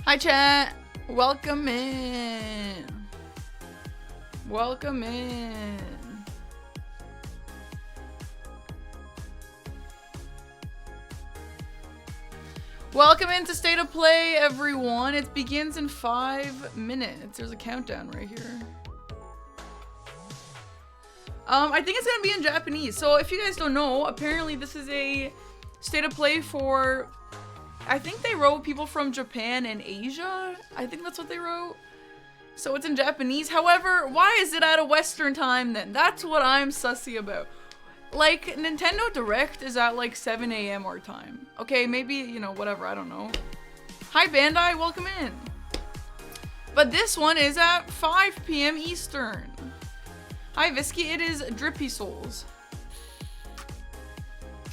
Hi chat, welcome in. Welcome in. Welcome into State of Play, everyone. It begins in 5 minutes. There's a countdown right here. I think it's gonna be in Japanese. So if you guys don't know, apparently this is a State of Play for, I think they wrote people from Japan and Asia. I think that's what they wrote. So it's in Japanese. However, why is it at a Western time then? That's what I'm sussy about. Like, Nintendo Direct is at like 7 AM our time. Okay, maybe, you know, whatever, I don't know. Hi Bandai, welcome in. But this one is at 5 PM Eastern. Hi Visky, it is Drippy Souls.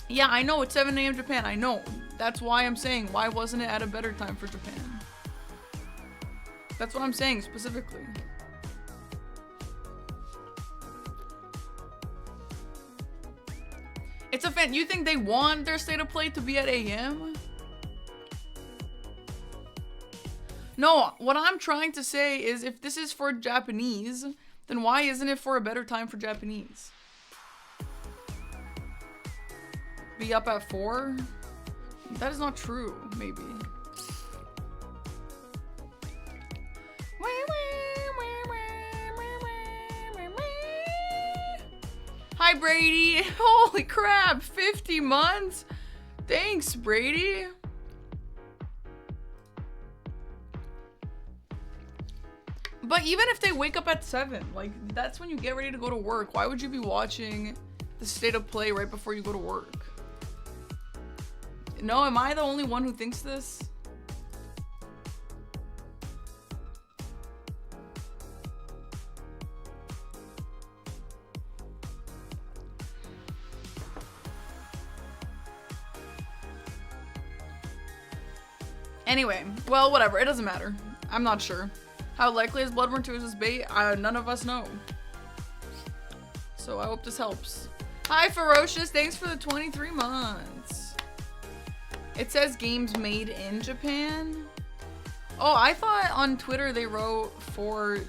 Yeah, I know, it's 7 AM Japan, I know. That's why I'm saying, why wasn't it at a better time for Japan? That's what I'm saying specifically. It's a fan. You think they want their State of Play to be at AM? No, what I'm trying to say is if this is for Japanese, then why isn't it for a better time for Japanese? Be up at 4? That is not true, maybe. Hi Brady! Holy crap! 50 months? Thanks, Brady! But even if they wake up at 7, like, that's when you get ready to go to work. Why would you be watching the State of Play right before you go to work? No, am I the only one who thinks this? Anyway, well, whatever. It doesn't matter. I'm not sure. How likely is Bloodborne 2 is this bait? None of us know. So I hope this helps. Hi, Ferocious. Thanks for the 23 months. It says games made in Japan. Oh, I thought on Twitter they wrote for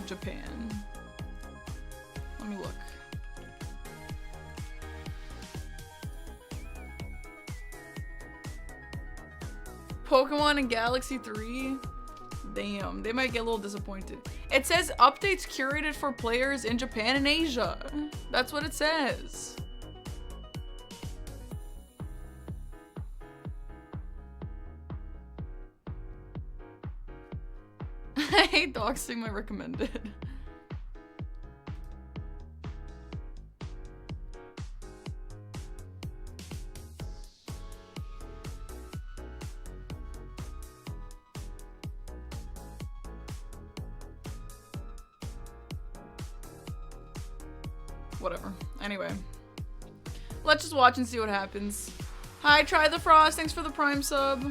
Japan. Let me look. Pokemon and Galaxy 3? Damn, they might get a little disappointed. It says updates curated for players in Japan and Asia. That's what it says. I hate doxing my recommended. Whatever. Anyway. Let's just watch and see what happens. Hi, Try the Frost. Thanks for the Prime sub.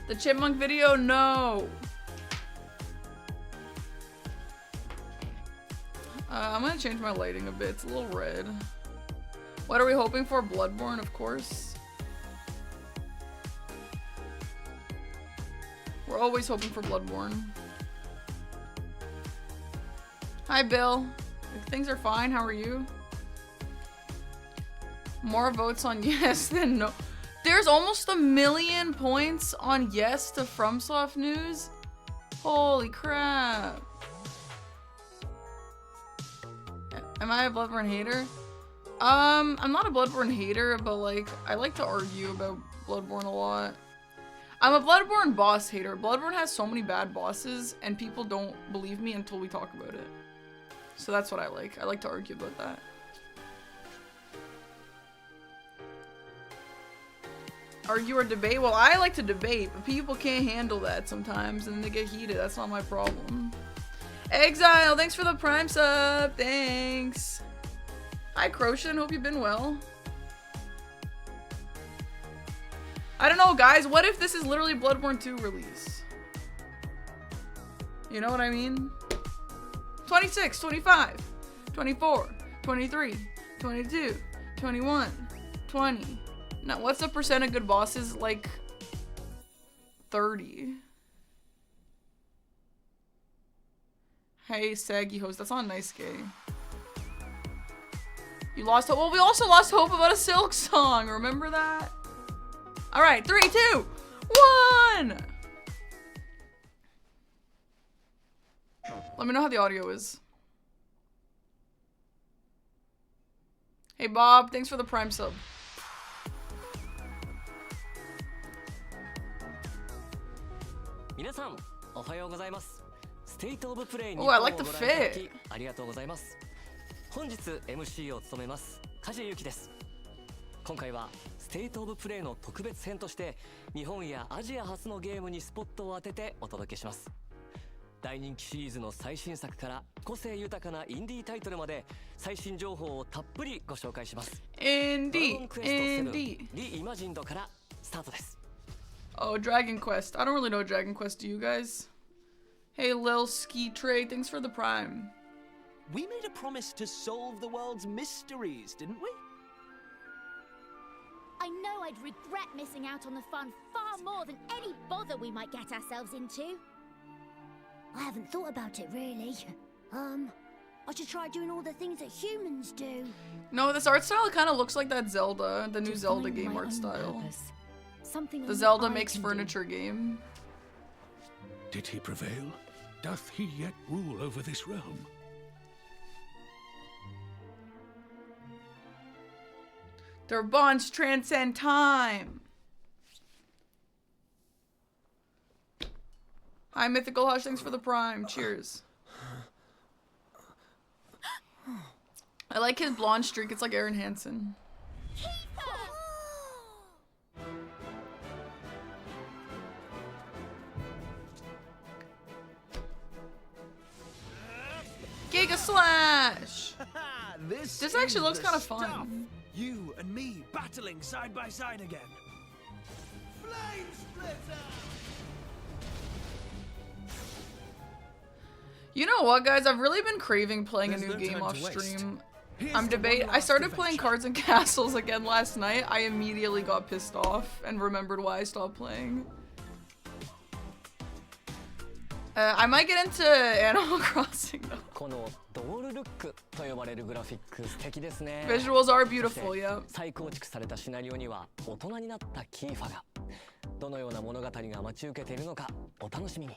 The Chipmunk video? No. I'm gonna change my lighting a bit. It's a little red. What are we hoping for? Bloodborne, of course. We're always hoping for Bloodborne. Hi, Bill. Things are fine. How are you? More votes on yes than no. There's almost 1 million points on yes to FromSoft news. Holy crap. Am I a Bloodborne hater? I'm not a Bloodborne hater, but like, I like to argue about Bloodborne a lot. I'm a Bloodborne boss hater. Bloodborne has so many bad bosses, and people don't believe me until we talk about it. So that's what I like. I like to argue about that. Argue or debate? Well, I like to debate, but people can't handle that sometimes, and they get heated. That's not my problem. Exile, thanks for the Prime sub. Thanks. Hi, Croshan. Hope you've been well. I don't know, guys. What if this is literally Bloodborne 2 release? You know what I mean? 26, 25, 24, 23, 22, 21, 20. Now, what's the percent of good bosses? Like 30. Hey, Saggy Host. That's not a nice game. You lost hope. Well, we also lost hope about a Silk song. Remember that? All right, 3, 2, 1. Let me know how the audio is. Hey, Bob. Thanks for the Prime sub. Oh, I like the fit. 本日 MC を務めます梶裕貴です。今回はステートオブプレイの特別編として日本やアジア初のゲームにスポットを当ててお届けします。大人気シリーズの最新作から個性豊かなインディータイトルまで最新情報をたっぷりご紹介します。DragonQuest VII Reimaginedからスタートです。Oh, Dragon Quest. I don't really know Dragon Quest. Do you guys? Hey, Lil Ski Trey. Thanks for the Prime. We made a promise to solve the world's mysteries, didn't we? I know I'd regret missing out on the fun far more than any bother we might get ourselves into. I haven't thought about it really. I should try doing all the things that humans do. No, this art style kind of looks like that Zelda, the new Zelda game art style. The Zelda makes furniture game. Did he prevail? Doth he yet rule over this realm? Their bonds transcend time. Hi, Mythical Hush. Thanks for the Prime. Cheers. I like his blonde streak. It's like Aaron Hansen. Giga Slash! This actually looks kind of fun. You and me battling side by side again. Flame Splitter! You know what, guys? I've really been craving playing a new game off stream. I started playing Cards and Castles again last night. I immediately got pissed off and remembered why I stopped playing. I might get into Animal Crossing though. Visuals are beautiful, yeah. 再構築されたシナリオには大人になったキーファがどのような物語が待ち受けているのかお楽しみに。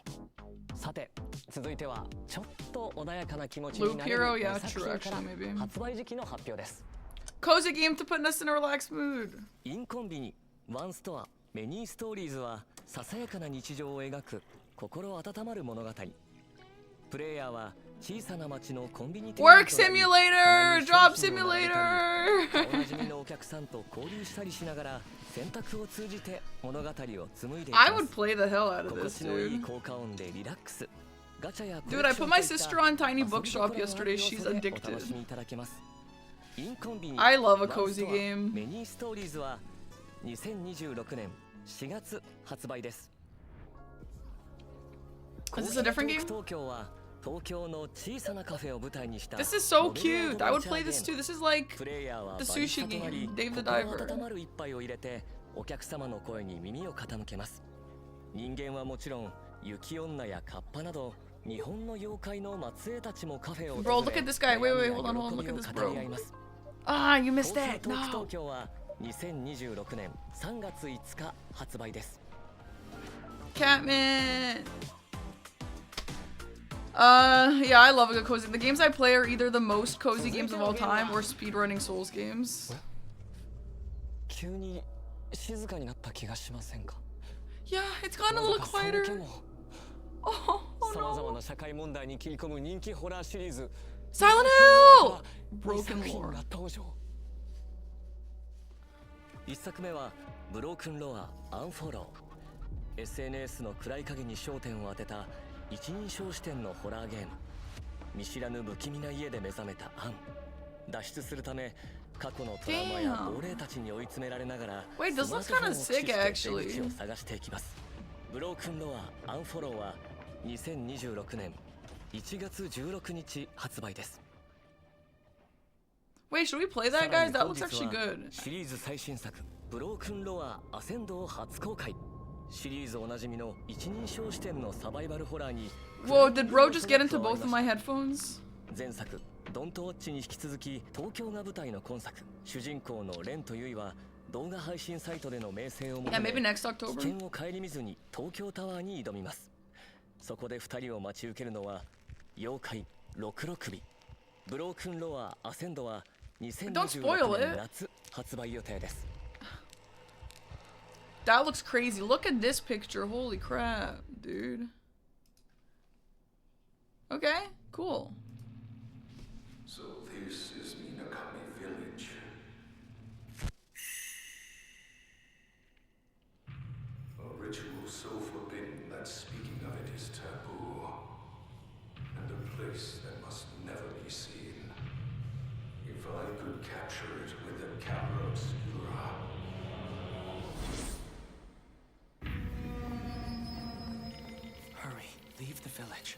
さて続いてはちょっと穏やかな気持ちになれる作品から発売時期の発表です。 Cozy game to put us in a relaxed mood. インコンビニワンストアメニーストーリーズはささやかな日常を描く心温まる物語。プレイヤーは小さな町のコンビニ店 Work simulator! Job simulator! おなじみのお客さんと交流したりしながら選択を通じて物語を紡いでいきます。 I would play the hell out of this, 心地のいい dude. 効果音でリラックス。ガチャや Dude, I put my sister on Tiny Bookshop yesterday. She's お addicted. 楽しみいただけます。インコンビニ I love a cozy game. メニーストーリーズは2026年4月発売です。 Is this a different game? 東京は東京の小さなカフェを舞台にした This is so cute. I would play this too. This is like the sushi game, Dave the Diver. 温まる一杯を入れてお客様の声に耳を傾けます。人間はもちろん雪女やカッパなど日本の妖怪の末裔たちもカフェを Bro, look at this guy. Wait, hold on. Look at this, bro. Ah, you missed that. No. 東京は2026年3月5日発売です。 Katamari. Yeah, I love a good cozy. The games I play are either the most cozy games of all time or speedrunning Souls games. 急に静かになった気がしませんか? Yeah, it's gotten a little quieter. Oh, 様々 no. な社会問題に切り込む人気ホラーシリーズ Silent Hill! Brokenlore. 1作目はブロークンロア Unfollow。 SNS の暗い影に焦点を当てた一人称視点のホラーゲーム。見知らぬ不気味な家で目覚めたアン。脱出するため過去のトラウマや亡霊たちに追い詰められながら Wait, this looks kind of sick actually. 出口を探していきます。ブロークンロア Unfollow は2026年1月16日発売です。 Wait, should we play that, guys? That looks actually good. シリーズ最新作ブロークンロアアセンドを初公開。シリーズおなじみの一人称視点のサバイバルホラーに Whoa, did bro just get into both of my headphones? 前作ドントウォッチに引き続き東京が舞台の今作、主人公のレンとユイは動画配信サイトでの名声を求 Yeah, め maybe next 危 October. 険を顧みずに東京タワーに挑みます。そこで2人を待ち受けるのは妖怪66尾ブロークンロアアセンドは Don't 2026 spoil 年 it. 夏発売予定です。 That looks crazy. Look at this picture. Holy crap, dude. Okay, cool. So this is Minakami Village. A ritual so forbidden that speaking of it is taboo. And a place that must never be seen. If I could capture it with the camera obscura. Hurry, leave the village.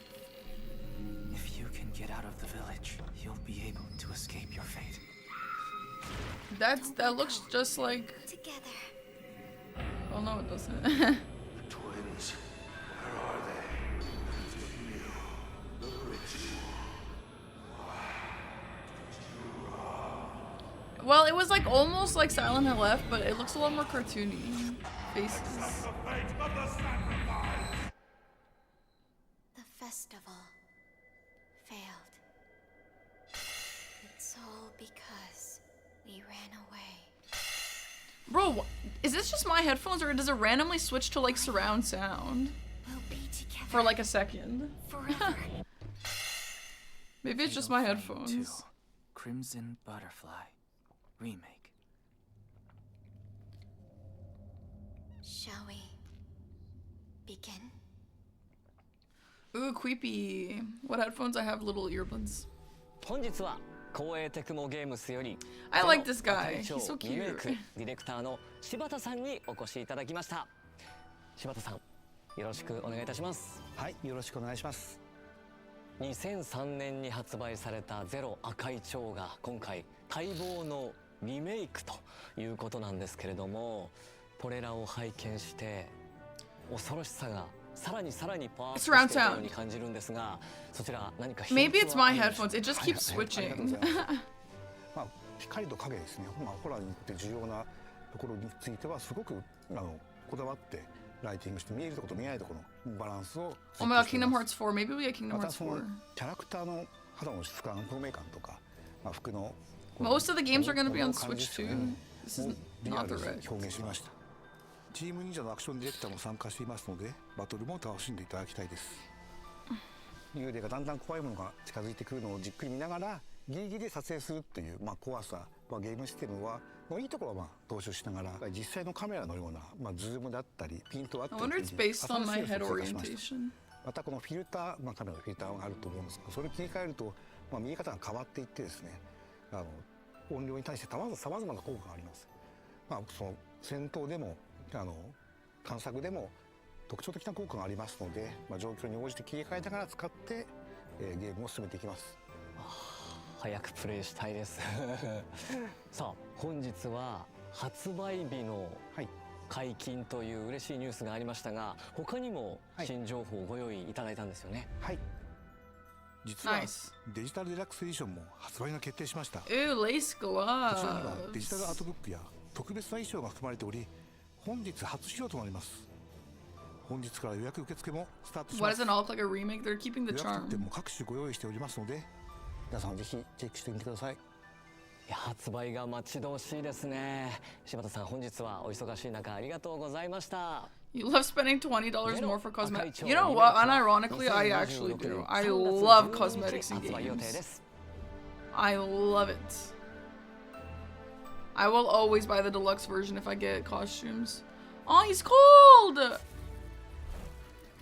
If you can get out of the village, you'll be able to escape your fate. That looks just like. Together. Oh no, it doesn't. Twins, where are they? The ritual. Well, it was like almost like Silent Hill F, but it looks a lot more cartoony. Faces. The festival failed. It's all because we ran away. Bro, is this just my headphones or does it randomly switch to like surround sound We'll be together for like a second? forever. Maybe it's just Fatal my Frame headphones. 2, Crimson Butterfly Remake. Shall we begin? Ooh, creepy. What headphones? I have little earbuds. 本日は光栄テクモゲームスより I like this その guy. 係長 He's so リメイク cute. ディレクターの柴田さんにお越しいただきました。柴田さん、よろしくお願いいたします。はい、よろしくお願いします。2003年に発売されたゼロ赤い蝶が今回待望のリメイクということなんですけれども、トレーラーを拝見して恐ろしさがさらにパワーアップしているように感じるんですが、そちら何か秘密 Maybe it's はあ my るんでしょうか？ headphones. It just はい keeps はいありがとうござ switching. いますまあ、光と影ですね。ホラーにって重要なところについてはすごくこだわってライティングして見えるところと見えないところのバランスを Oh my god, Kingdom Hearts 4. Maybe we get Kingdom また Hearts その 4. キャラクターの肌の質感、透明感とか、服の Most of the games are going to be on この感じ Switch ですよ too. ね This も is うリア not ル the に red. 表現しました。チーム忍者のアクションディレクターも参加していますので、バトルも楽しんでいただきたいです。幽霊がだんだん怖いものが近づいてくるのをじっくり見ながらギリギリで撮影するっていう、怖さ、ゲームシステムのいいところは踏襲しながら実際のカメラのような、ズームだったりピントだったり I wonder it's based on my head orientation. またこのフィルター、カメラのフィルターがあると思うんですけど、それを切り替えると、見え方が変わっていってですね、音量に対してさまざまな効果があります。その戦闘でも探索でも特徴的な効果がありますので、状況に応じて切り替えながら使って、ゲームを進めていきます。早くプレイしたいですさあ本日は発売日の解禁という嬉しいニュースがありましたが、他にも新情報をご用意いただいたんですよね。はい、実は Nice. デジタルデラックスエディションも発売が決定しました。こ Ooh, lace ちらにはデジタルアー gloves. トブックや特別な衣装が含まれており、本日初披露となります。本日から予約受付もスタートし Why ます。 does it all look like a remake? They're keeping the 予約特典 charm. も各種ご用意しておりますので、皆さんぜひチェックしてみてください。いや発売が待ち遠しいですね。柴田さん本日はお忙しい中ありがとうございました。 You love spending $20 more for cosmetics. You know what? Unironically, I actually do. I love cosmetics in 発売予定で games. す。 I love it. I will always buy the deluxe version if I get costumes. Oh, he's cold!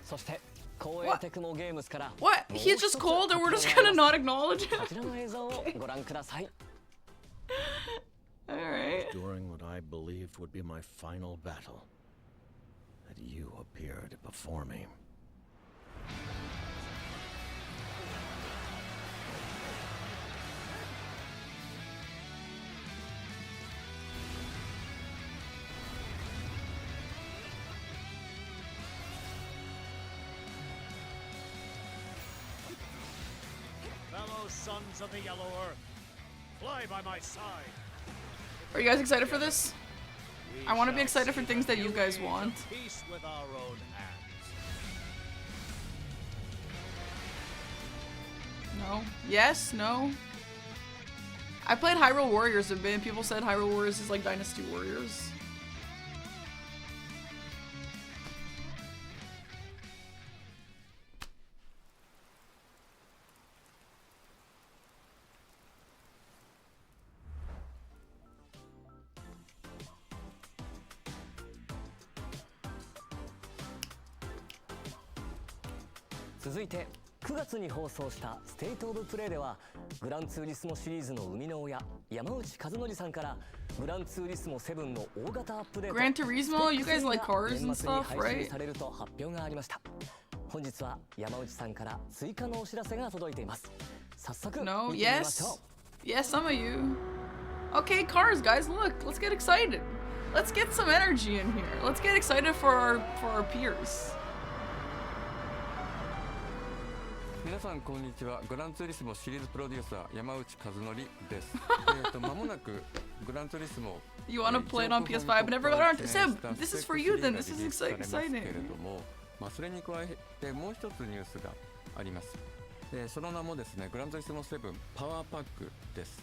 そして光栄テクモゲームスから What? He's just cold and we're just gonna not acknowledge こ him? ちらの映像をご覧ください。 Alright. During what I believed would be my final battle, that you appeared before me. sons of the Yellow Earth. Fly by my side. Are you guys excited for this? I want to be excited for things that you guys want. Peace with our own hands. No. Yes. No. I played Hyrule Warriors a bit. People said Hyrule Warriors is like Dynasty Warriors.続いて9月に放送したステイトオブプレイではグランツーリスモシリーズの生みの親山内和則さんからグランツーリスモ7の大型アップデート Gran Turismo, you guys like cars and 年末に stuff, 配 right? 信されると発表がありました。本日は山内さんから追加のお知らせが届いています。早速見てみ No. ましょう。 Yes. Yes, some of you. Okay, cars, guys. Look, let's get excited. Let's get some energy in here. Let's get excited for our peers. 皆さんこんにちは。グランツーリスモシリーズプロデューサー山内和則です。間もなくグランツーリスモ You want to play it on PS5 but never got around to Seb, this is for you then. This is exciting. それに加えてもう一つニュースがあります。その名もですね、グランツーリスモ7パワーパックです。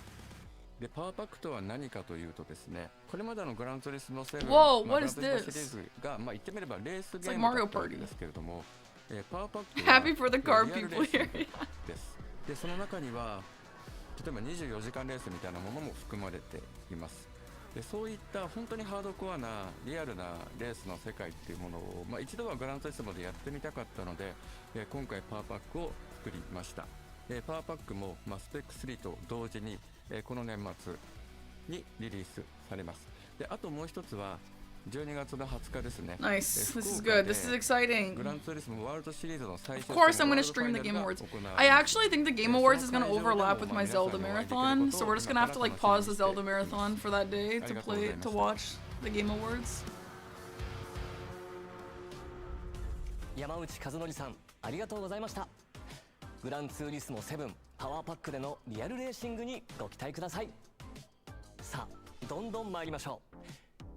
で、パワーパックとは何かというとですね、これまでのグランツーリスモ7、Whoa, グ what ラン is ツーリスモ this? シリーズが言ってみればレースゲー It's like ムだ Mario ったわけ Party. ですけれども、パワーパック Happy for the car リアル people レーシン here. グです。で、その中には例えば24時間レースみたいなものも含まれています。で、そういった本当にハードコアなリアルなレースの世界っていうものを、一度はグランツーリスモでやってみたかったので、今回パワーパックを作りました。パワーパックも、スペック3と同時に、この年末にリリースされます。で、あともう一つは12月の20日ですね。 Nice. This is good. This is exciting. グランツーリスモワールドシリーズの最 Of 終 course, 戦 I'm ワ gonna ールドファ stream イ the ナル Game が Awards. 行われ I ます actually think the Game Awards is gonna overlap with my Zelda marathon, so we're just gonna have to like pause the Zelda marathon for that day to watch the Game Awards. 山内和則さんありがとうございました。グランツーリスモ7パワーパックでのリアルレーシングにご期待ください。さあどんどん参りましょう。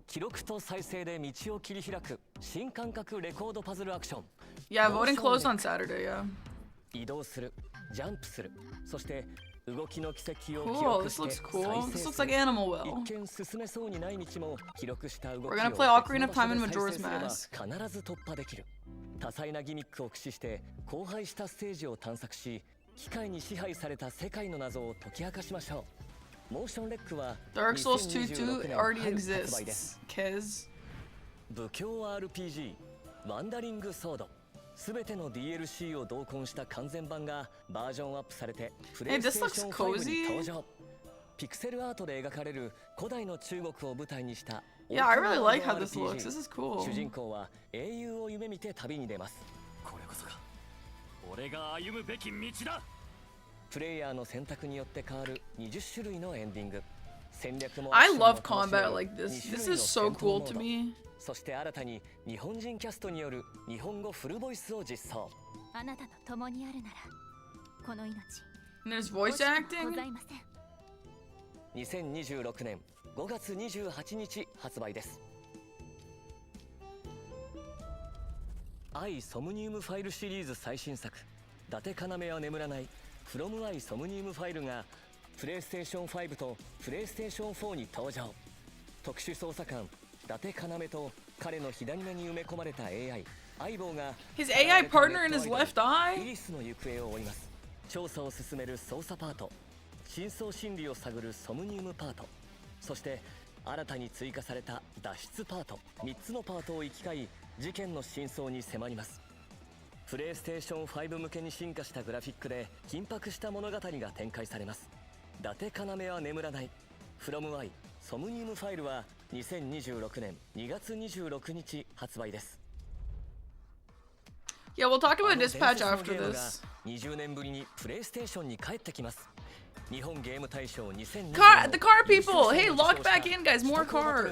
記録と再生で道を切り開く新感覚レコードパズルアクション。 Yeah, voting closed on Saturday, yeah. 移動する、ジャンプする、そして動きの軌跡を記 Cool, 録 this して looks cool. 再 This 生 looks す like る。 Animal Well. 一見進めそうにない道も記録した動きを We're gonna play Ocarina of Time and 別の場所で Majora's 再生 Mask. すれば必ず突破できる。多彩なギミックを駆使して荒廃したステージを探索し、機械に支配された世界の謎を解き明かしましょう。モーションレックは Dark Souls 2 2026 2 年 already 春発売です。 exists. Kez. 武教 RPG ワンダリングソードすべての DLC を同梱した完全版がバージョンアップされてプレイステーション5に登場。ピクセルアートで描かれる古代の中国を舞台にした Yeah, I really like how this looks. This is cool. 主人公は英雄を夢見て旅に出ます。これこそが俺が歩むべき道だ。プレイヤーの選択によって変わる20種類のエンディング。戦略も I アクションも love 楽しめ combat る like this. 2種 This 類 is の so 戦闘 cool モー to ド。 me. そして新たに日本人キャストによる日本語フルボイスを実装。あなたと共にあるならこの命 And there's voice ござ acting. いません。2026年5月28日発売です。愛ソムニウムファイルシリーズ最新作伊達要は眠らないフロム愛ソムニウムファイルがプレイステーション5とプレイステーション4に登場。特殊捜査官伊達要と彼の左目に埋め込まれた AI 相棒が His AI partner in his left イ eye? リスの行方を追います。調査を進める捜査パート、真相心理を探るソムニウムパート、そして新たに追加された脱出パート、3つのパートを行き交い事件の真相に迫ります。プレイステーション5向けに進化したグラフィックで緊迫した物語が展開されます。伊達要は眠らないフロムアイソムニウムファイルは2026年2月26日発売です。 Yeah, we'll talk about あの伝 Dispatch 説の after ゲームが this. 20年ぶりにプレイステーションに帰ってきます。日本ゲーム大賞2020 The car people! Hey, lock back in, guys. More car.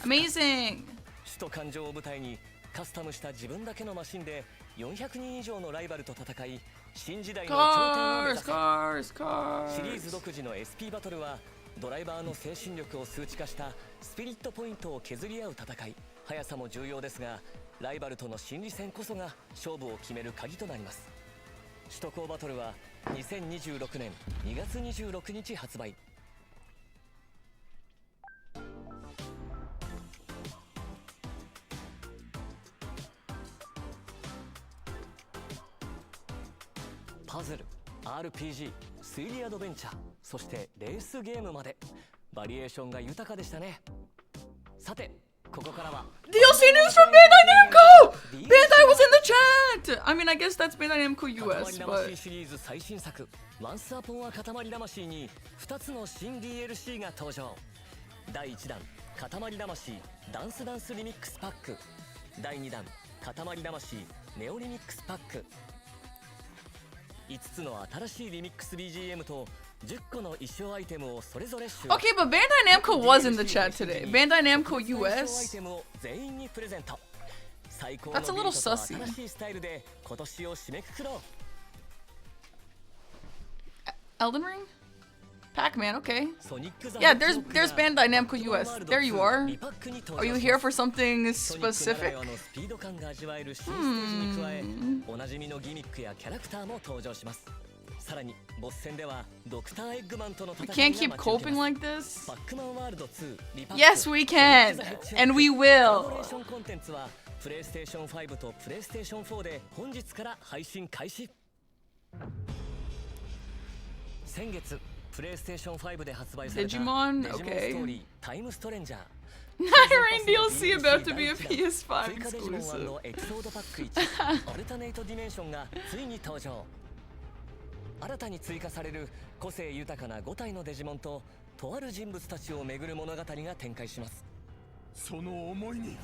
Amazing. 首都環状を舞台にカスタムした自分だけのマシンで400人以上のライバルと戦い、新時代の頂点を目指す。シリーズ独自の SP バトルはドライバーの精神力を数値化したスピリットポイントを削り合う戦い。速さも重要ですが、ライバルとの心理戦こそが勝負を決める鍵となります。首都高バトルは2026年2月26日発売。パズル、RPG、推理アドベンチャー、そしてレースゲームまでバリエーションが豊かでしたね。さて、ここからは DLC news from Bandai Namco! Bandai was in the chat! I mean, I guess that's Bandai Namco US, but... シリーズ最新作Once Upon a Katamari Damacyに2つの新 DLC が登場。第1弾カタマリ魂ダンスダンスリミックスパック、第2弾カタマリ魂ネオリミックスパック。5つの新しいリミックス BGM と10個の衣装アイテムをそれぞれ収録。 Okay, but Bandai Namco was in the chat today. Bandai Namco US? That's a little sussy. Elden Ring? PAC-MAN, okay. Yeah, there's Bandai Namco US. There you are. Are you here for something specific? We can't keep coping like this. Yes, we can, and we will. プレイステーション5とプレイステーション4で本日から配信開始。先月プレイステーション5で発売された Digimon? デジモンスト Okay. ーリータイムストレンジャー。Nightreign DLC about to be a PS5 追加デジモン exclusive. エピソードパック1アルタネイトディメンションがついに登場。新たに追加される個性豊かな5体のデジモンととある人物たちを巡る物語が展開します。その思いに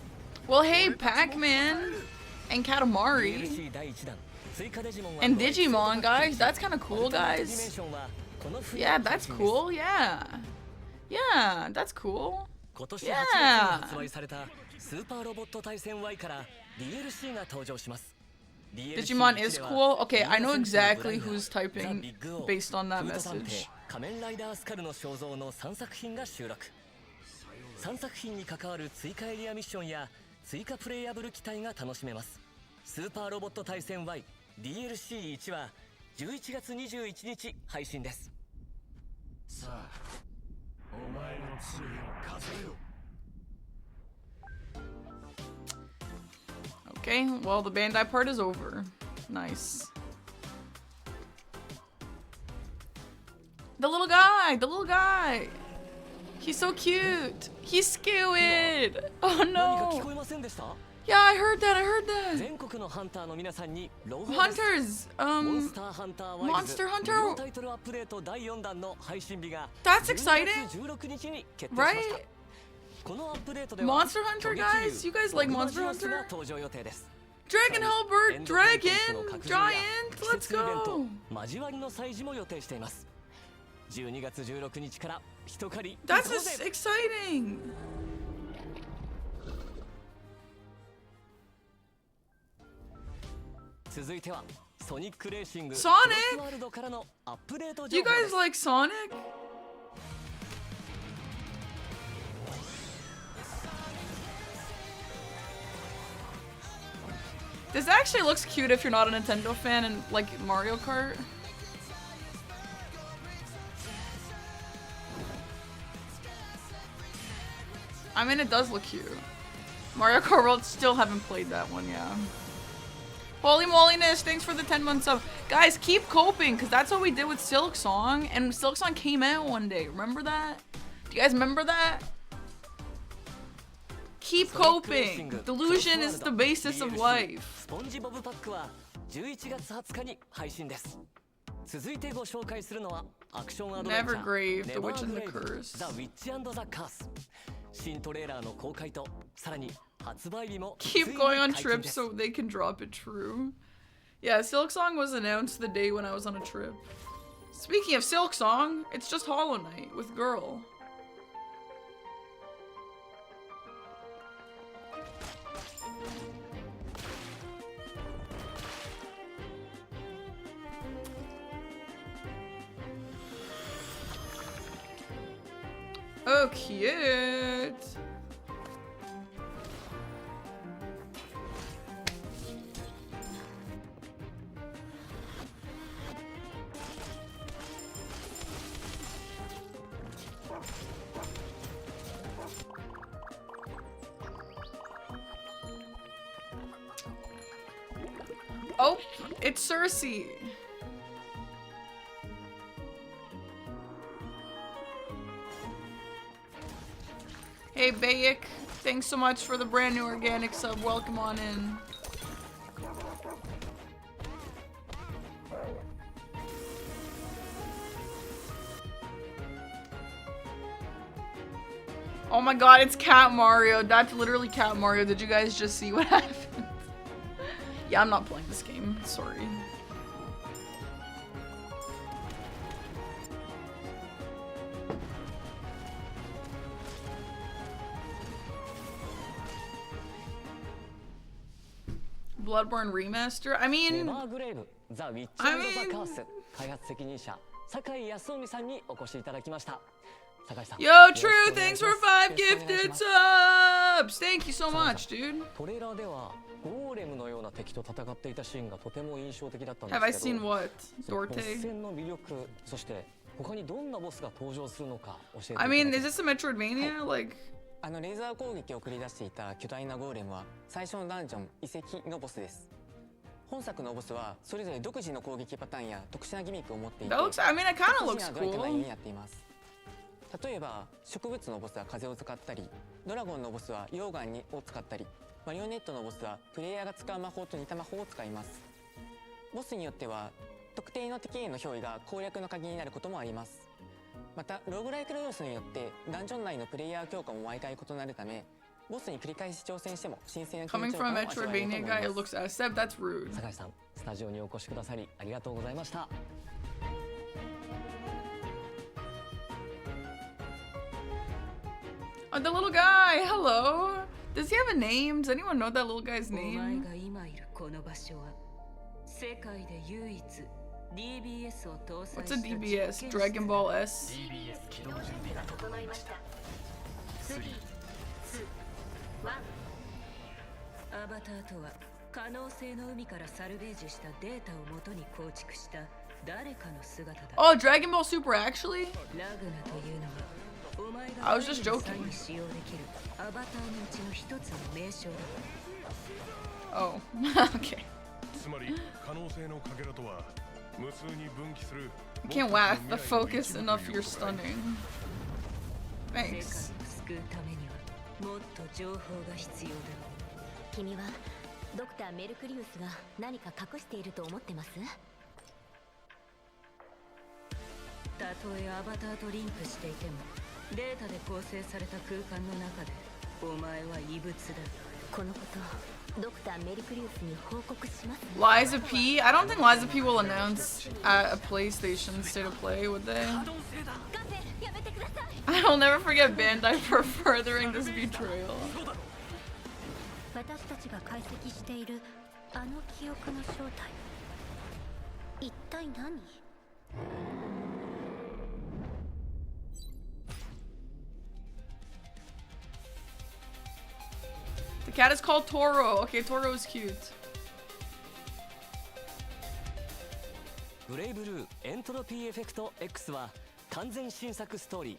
Well, hey, PAC-MAN and Katamari and Digimon, guys. That's kind of cool, guys. Yeah, that's cool. Yeah. Yeah, that's cool. 今年8月に発売されたスーパーロボット対戦 Y から DLC が登場します。Digimon is cool. Okay, I know exactly who's typing based on that message. 仮面ライダースカルの肖像の3作品が収録。3作品に関わる追加エリアミッションや追加プレイヤブル機体が楽しめます。スーパーロボット対戦 Y DLC1 は11月21日配信です。さあ、お前の杖を数えよ。Okay, well, the Bandai part is over. Nice. The little guy. He's so cute. He's skewered. Oh no. Yeah, I heard that. Hunters. Monster Hunter. That's exciting. Right? Monster Hunter, guys? You guys like Monster Hunter? Dragon Halberd, Dragon, Giant, let's go! 12月16日から一狩り。 That's exciting! 続いてはソニックレーシング Sonic? ワールドからのアップデート Do you 情報で guys す。 like Sonic? This actually looks cute if you're not a Nintendo fan and like Mario Kart. I mean, it does look cute. Mario Kart World, still haven't played that one, yeah. Holy moliness, thanks for the 10 months sub. Guys, keep coping, because that's what we did with Silk Song, and Silk Song came out one day. Remember that? Do you guys remember that? Keep coping. Delusion is the basis of life. スポンジボブパックは11月20日に配信です。続いてご紹介するのはアクションアドベンチャー Nevergrave, The Witch and the Curse. The Witch and the Curse。新トレーラーの公開とさらに発売日も Keep going on trips so they can drop it true. Yeah, Silk Song was announced the day when I was on a trip. Speaking of Silk Song, it's just Hollow Knight with Girl. Oh, cute. Oh, it's Cersei. Hey, Bayek, thanks so much for the brand new organic sub. Welcome on in. Oh my god, it's Cat Mario. That's literally Cat Mario. Did you guys just see what happened? Yeah, I'm not playing this game. Sorry. Bloodborne remaster? I mean, 開発責任者酒井康臣さんにお越しいただきました。酒井さん。 Yo, True, thanks for 5 gifted subs. Thank you so much, dude. トレーラーではゴーレムのような敵と戦っていたシーンがとても印象的だったんですけど。Have I seen what? ボ Dorte? ス戦の魅力、そして他にどんなボスが登場するのか教えていただ I け mean, ます is this a Metroidvania? Like, レーザー攻撃を繰り出していた巨大なゴーレムは最初のダンジョン遺跡のボスです。本作のボスはそれぞれ独自の攻撃パターンや特殊なギミックを持っていて、 that looks, I mean, it kind of 独自 looks なドライトライン cool. になっています。例えば植物のボスは風を使ったり、ドラゴンのボスは溶岩を使ったり、マリオネットのボスはプレイヤーが使う魔法と似た魔法を使います。ボスによっては特定の敵への憑依が攻略の鍵になることもあります。またローグライクの要素によってダンジョン内のプレイヤー強化も毎回異なるため、ボスに繰り返し挑戦しても新鮮な緊 Coming 張感 from を味わえると Metroidvania 思い guy, ま it す。 looks Seb, that's rude. 酒井さん、スタジオにお越しくださりありがとうございました。 Oh, the little guy, hello. Does he have a name? Does anyone know that little guy's お前 name? が今いるこの場所は世界で唯一 DBS を搭載 What's a した DBS? Dragon Ball S? DBS 起動準備が整いました。3、2、1。アバターとは可能性の海からサルベージしたデータをもとに構築した誰かの姿だ。 Oh, Dragon Ball Super, actually? ラグナというのはお前 I が was just 際 joking. に使用できるアバターのうちの一つの名称だ。 Oh, okay. つまり可能性のかけらとは無数に分岐する I can't whack the focus enough, you're stunning. 世界を Thanks. 救うためにはもっと情報が必要だ。君はドクターメルクリウスが何か隠していると思ってます？たとえアバターとリンクしていてもデータで構成された空間の中でお前は異物だ。このことドクターメルクリウスに報告します。 Liza P? I don't think Liza P will announce at a PlayStation State of Play, would they? I'll never forget Bandai for furthering this betrayal. 私たちが解析しているあの記憶の正体、一体何？ The cat is called Toro. Okay, Toro is cute. ブレイブルーエントロピーエフェクト X は完全新作ストーリー。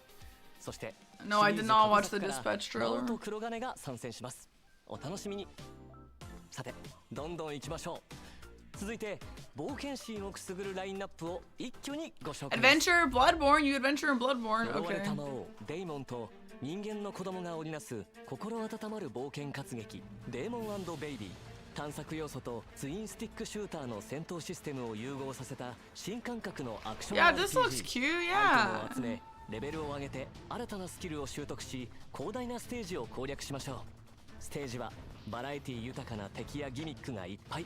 そして No, I did not watch the dispatch trailer. 魔王と黒金が参戦します。お楽しみに。さて、どんどん行きましょう。続いて冒険心をくすぐるラインナップを一挙にご紹介です。 Adventure, Bloodborne. You adventure in Bloodborne. 呪われ Okay. た魔王デイモンと人間の子供が織りなす心温まる冒険活劇デーモン&ベイビー。探索要素とツインスティックシューターの戦闘システムを融合させた新感覚のアクション Yeah, RPG。 this looks cute. アイ Yeah. テムを集めレベルを上げて新たなスキルを習得し広大なステージを攻略しましょう。ステージはバラエティ豊かな敵やギミックがいっぱい。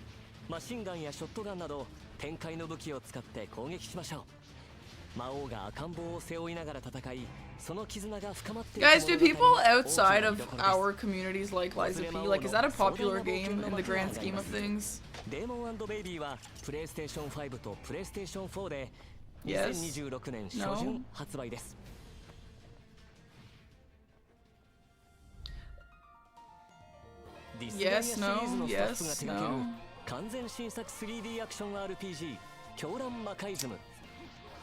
マシンガンやショットガンなど展開の武器を使って攻撃しましょう。魔王が赤ん坊を背負いながら戦い、その絆が深まっていく Guys, do 物語 people が大き outside な of 見どころです our communities like Liza P? Like, is that a popular game in the grand scheme of things? デーモン&ベイビーはプレイステーション5とプレイステーション4で Yes. 2026年初 No. 旬発売です。ディスガイアシ Yes, リーズ no, のスタッフが yes, 手掛ける no. 完全新作 3D アクション RPG 狂乱魔カイズム。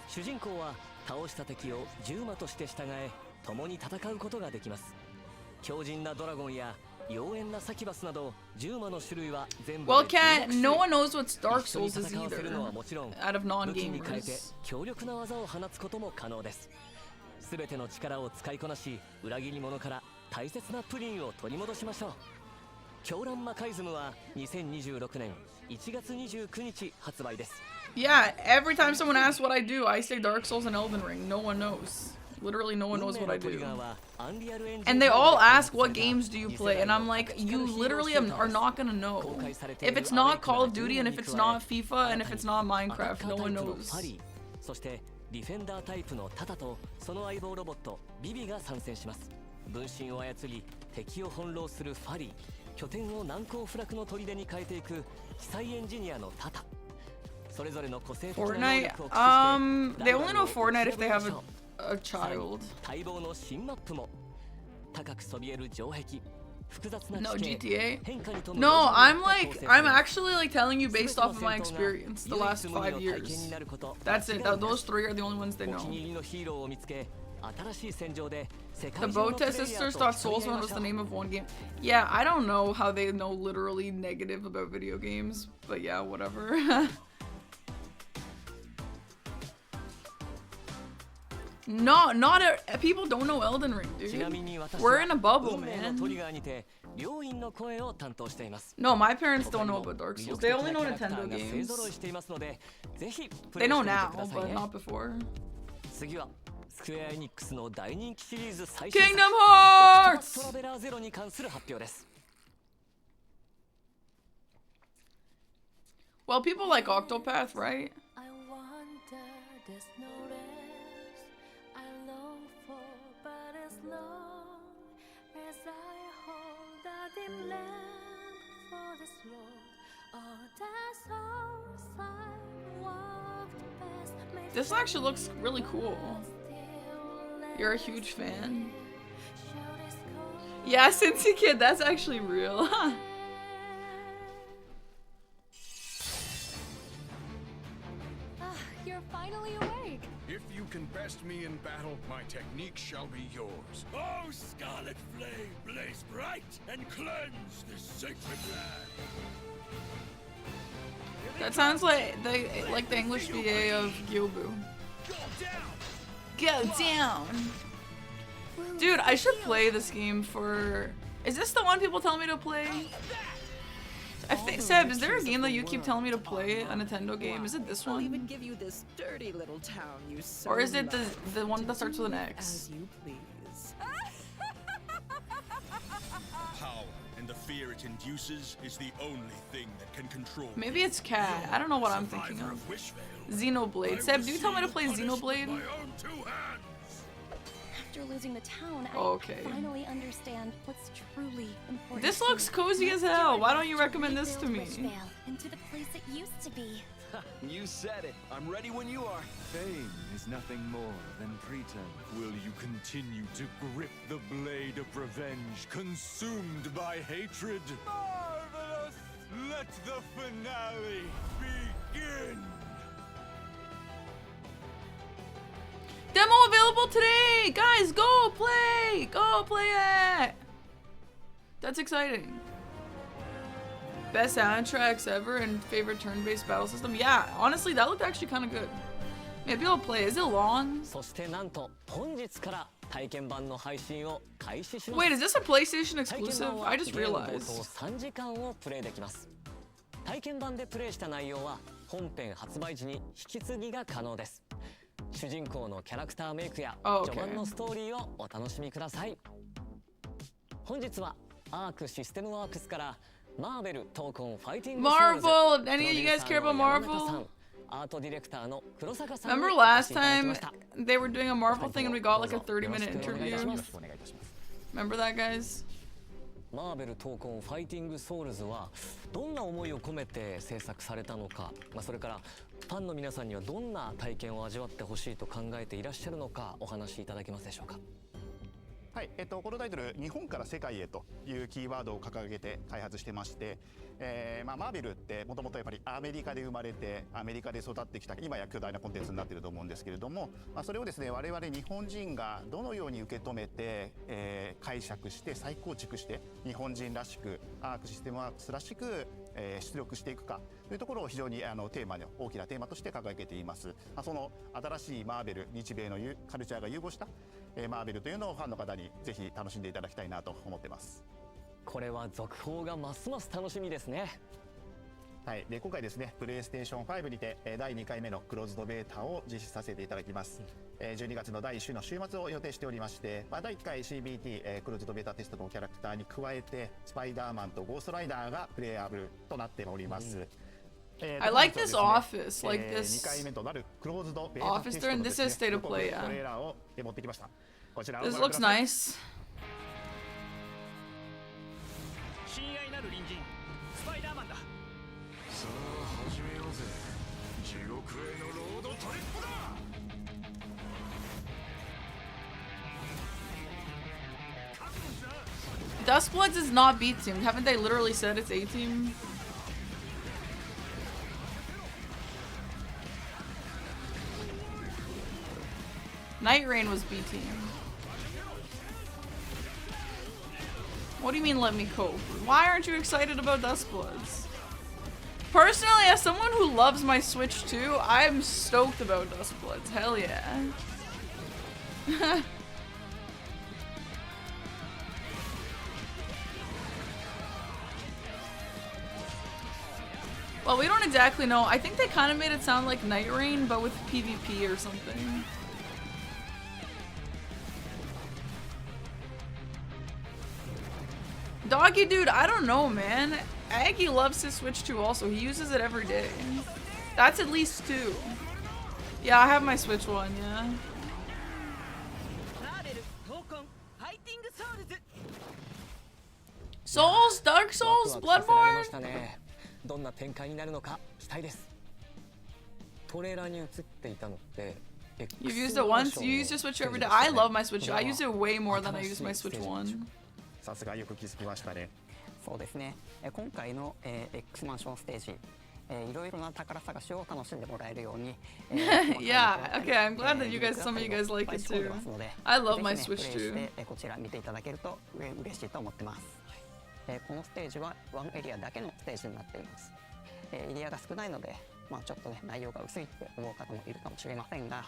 主人公は倒した敵を獣魔として従え共に戦うことができます。強靭なドラゴンや妖艶なサキバスなど獣魔の種類は全部で Well, 16 cat, no one knows what Dark 一緒に Souls is 戦わせるのはもちろん either, out of 武器に変えて non-gamers. 強力な技を放つことも可能です。全ての力を使いこなし裏切り者から大切なプリンを取り戻しましょう。狂乱魔カイズムは2026年1月29日発売です。 Yeah, every time someone asks what I do, I say Dark Souls and Elden Ring. No one knows. Literally, no one knows what I do. And they all ask, what games do you play? And I'm like, you literally are not gonna know. If it's not Call of Duty, and if it's not FIFA, and if it's not Minecraft, no one knows. そしてディフェンダータイプのタタとその相棒ロボットビビが参戦します。分身を操り敵を翻弄するファリー、拠点を難攻不落の砦に変えていく奇才エンジニアのタタ。それぞれの個性的な能 Fortnite? 力を駆使して They only know Fortnite if they have a child. 待望の新マップも高くそびえる城壁、複雑な No, 地形、 GTA? 変化に富む No, ロジ I'm カルな構 like, 成性 I'm actually like telling you based 全 off て of の my 戦闘が experience the 唯 last 一無二 5の体験に years. なること That's it. Those three are the only ones they お気 know. に入りのヒーローを見つけ新しい戦場で世 The 界中のプレ Bote イヤー Sisters と thought 競い合 Souls い Run ま was し the ょう。 name of one game. Yeah, I don't know how they know literally negative about video games, but yeah, whatever. Not people don't know Elden Ring, ちなみ dude. に私 We're は in a bubble, 運命の man. トリガーにて両院の声を担当しています。 No, my parents don't know 他 about にも Dark 魅 Souls. 力 They 的 only な know キャラクタ Nintendo ーが勢 games. 揃いしていますので、ぜひプ They レイ know してみて now, ください but ね。 not before. 次はスクエアエニックスの大人気シリーズ最新作 Kingdom Hearts! トラベラーゼロに関する発表です。 Well, people like Octopath, right? I wonder, there's no rest I long for, but as long as I hold a dim lamp for this road, all the souls I walked past may This actually looks really cool. You're a huge fan. Yeah, Cincy Kid, that's actually real. You're finally awake. If you can best me in battle, my technique shall be yours. Oh, scarlet flame, blaze bright and cleanse this sacred land. That sounds like the English VA of Gyobu. Go down! Dude, I should play this game for... Is this the one people tell me to play? I think, Seb, is there a game that you keep telling me to play? A Nintendo game? Is it this I'll even one? give you this dirty little town you so Or is it love. the one that starts with an X? As you please. Power and the fear it induces is the only thing that can control. Maybe it's Cat. I don't know what I'm thinking of. Xenoblade. Seb, do you tell me to play Xenoblade? After losing the town, I Okay. finally understand what's truly important. This to looks me. cozy as hell. Why don't you recommend this to me? Wishvale into the place it used to be. You said it. I'm ready when you are. Fame is nothing more than pretense. Will you continue to grip the blade of revenge, consumed by hatred? Marvelous! Let the finale begin! Demo available today! Guys, go play! Go play it! That's exciting. Best soundtracks ever and favorite turn-based battle system? Yeah, honestly, that looked actually kind of good. Maybe I'll play. Is it long? そしてなんと本日から体験版の配信を開始します。 Wait, is this a PlayStation 体験 exclusive? 版は I just ゲーム冒頭 realized. 3時間をプレイできます。体験版でプレイした内容は本編発売時に引き継ぎが可能です。主人公のキャラクターメイクや Oh, okay. 序盤のストーリーをお楽しみください。本日はアークシステムワークスからマーベルトーコンファイティングソウルズ Marvel! Any of you guys care about プロデューサーの山中さ Marvel? ん、アートディレクターの黒坂さんに Remember お越 last しいただきま time した。 they were doing a Marvel thing and we got like a どうぞ 30-minute よろしくお願いいた interview? します。 Remember that, guys? マーベルトーコンファイティングソウルズはどんな思いを込めて制作されたのか、それからファンの皆さんにはどんな体験を味わってほしいと考えていらっしゃるのかお話しいただけますでしょうか。はい、このタイトル、日本から世界へというキーワードを掲げて開発してまして、マーベルってもともとやっぱりアメリカで生まれて、アメリカで育ってきた、今や巨大なコンテンツになっていると思うんですけれども、それをですね、我々日本人がどのように受け止めて、解釈して、再構築して、日本人らしく、アークシステムワークスらしく、出力していくかというところを非常にテーマの大きなテーマとして掲げています。その新しいマーベル、日米のカルチャーが融合したマーベルというのをファンの方にぜひ楽しんでいただきたいなと思ってます。これは続報がますます楽しみですね。はい、で今回ですね、プレイステーション5にて第2回目のクローズドベータを実施させていただきます。12月の第1週の週末を予定しておりまして、第1回 CBT、クローズドベータテストのキャラクターに加えてスパイダーマンとゴーストライダーがプレイアブルとなっております。I like this office, like this 2回目となるクローズドベータテス office ト during の this is state of play, ト yeah. レーラーを持ってきました。こちらを This ご覧 looks ください。 nice. 親愛なる隣人スパイダーマンだ。さあ始めようぜ。地獄へのロードトリップだ。Dustbloods is not B team. Haven't they literally said it's A team? Nightreign was B team. What do you mean let me cope? Why aren't you excited about Dustbloods? Personally, as someone who loves my Switch too, I'm stoked about Dustbloods. Hell yeah. Well, we don't exactly know. I think they kind of made it sound like Nightreign, but with PvP or something. Doggy dude, I don't know, man. Aggie loves his Switch 2 also. He uses it every day. That's at least 2. Yeah, I have my Switch 1, yeah. Souls? Dark Souls? Bloodborne? どんな展開になるのか期待です。トレーラーに映っていたのって You've used it once? You use your Switch every day? I love my Switch 2. I use it way more than I use my Switch 1. さすがよく気づきましたね。そうですね。今回の X マンションステージ、いろいろな宝探しを楽しんでもらえるように。Yeah, okay, I'm glad that you guys, some of you guys like it too. I love my Switch 2. こちら見ていただけると嬉しいと思ってます。このステージはワンエリアだけのステージになっています。エリアが少ないので、ちょっとね内容が薄いって思う方もいるかもしれませんが、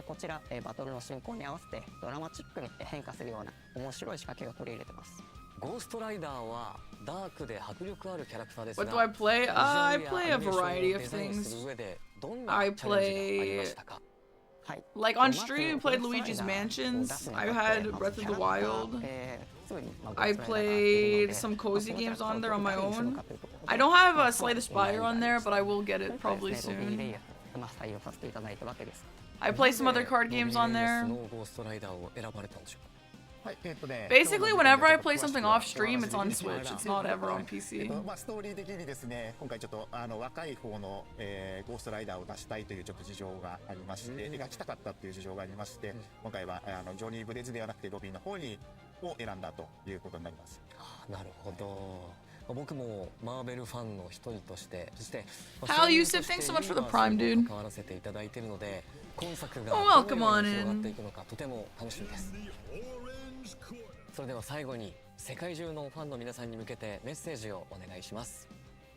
こちらバトルの進行に合わせてドラマチックに変化するような面白い仕掛けを取り入れてます。ゴーストライダーはダークで迫力あるキャラクターですが、 What do I play? I play a variety of things. I play like on stream we played Luigi's Mansions. I had Breath of the Wild. I played some cozy games on there on my own. I don't have a Slay the Spire on there, but I will get it probably soon. I play some other card games on there. Basically, whenever I play something off stream, it's on Switch. It's not ever on PC. ストーリー的にですね、今回ちょっと若い方のゴーストライダーを出したいというちょっと事情がありまして、描きたかったっていう事情がありまして、今回はジョニー・ブレズではなくてロビンの方にを選んだということになります。なるほど。僕もマーベルファンの一人として、そして Hal Yusuf, thanks so much for the Prime, dude. 関わらせていただいているので、今作が Oh, ど welcome のよう on に広がっ in. ていくのかとても楽しみです。それでは最後に世界中のファンの皆さんに向けてメッセージをお願いします。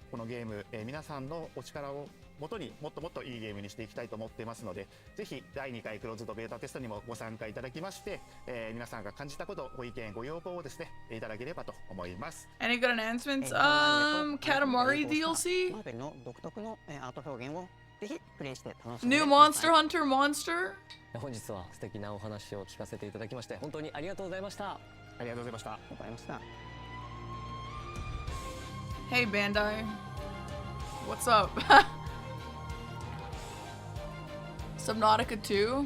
このゲーム、皆さんのお力をもとにもっともっといいゲームにしていきたいと思っていますので、ぜひ第2回クローズドベータテストにもご参加いただきまして、皆さんが感じたこと、ご意見、ご要望をですね、いただければと思います。Any good announcements? Katamari DLC? マーベルの独特のアート表現をぜひプレイして楽しんで New Monster Hunter Monster? 本日は素敵なお話を聞かせていただきまして本当にありがとうございました。ありがとうございました。Hey Bandai, what's up? Subnautica 2?